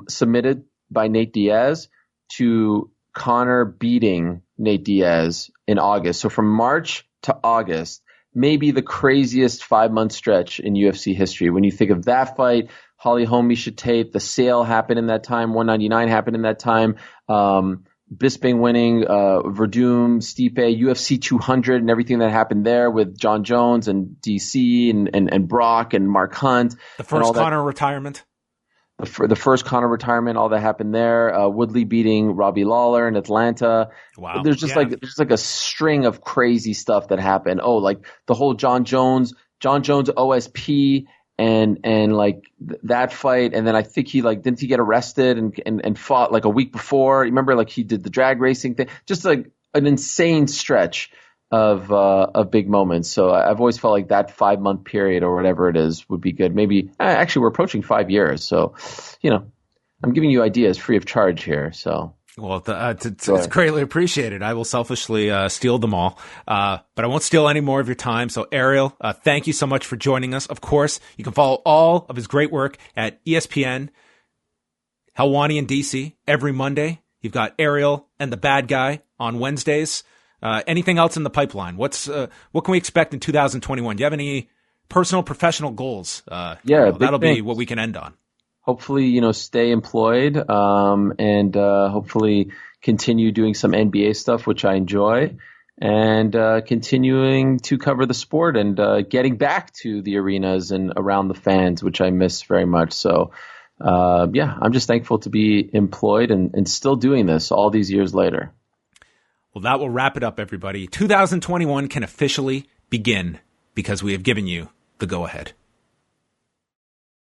submitted by Nate Diaz to Conor beating Nate Diaz in August. So from March to August, maybe the craziest 5-month stretch in UFC history. When you think of that fight, Holly Holm should tape, the sale happened in that time, 199 happened in that time. Bisping winning, Verdum, Stipe, UFC 200 and everything that happened there with John Jones and DC and Brock and Mark Hunt. The first Conor retirement. The first Conor retirement, all that happened there. Woodley beating Robbie Lawler in Atlanta. Wow. There's just like a string of crazy stuff that happened. Oh, like the whole John Jones OSP and like that fight, and then I think he didn't he get arrested and fought like a week before? You remember, like he did the drag racing thing, just like an insane stretch of big moments. So I've always felt like that 5-month period or whatever it is would be good. Maybe actually we're approaching 5 years, so I'm giving you ideas free of charge here. So. Well, it's greatly appreciated. I will selfishly steal them all, but I won't steal any more of your time. So, Ariel, thank you so much for joining us. Of course, you can follow all of his great work at ESPN, Helwani in DC every Monday. You've got Ariel and the Bad Guy on Wednesdays. Anything else in the pipeline? What can we expect in 2021? Do you have any personal, professional goals? That'll be what we can end on. Hopefully, stay employed, and hopefully continue doing some NBA stuff, which I enjoy, and continuing to cover the sport and getting back to the arenas and around the fans, which I miss very much. So, I'm just thankful to be employed and still doing this all these years later. Well, that will wrap it up, everybody. 2021 can officially begin because we have given you the go-ahead.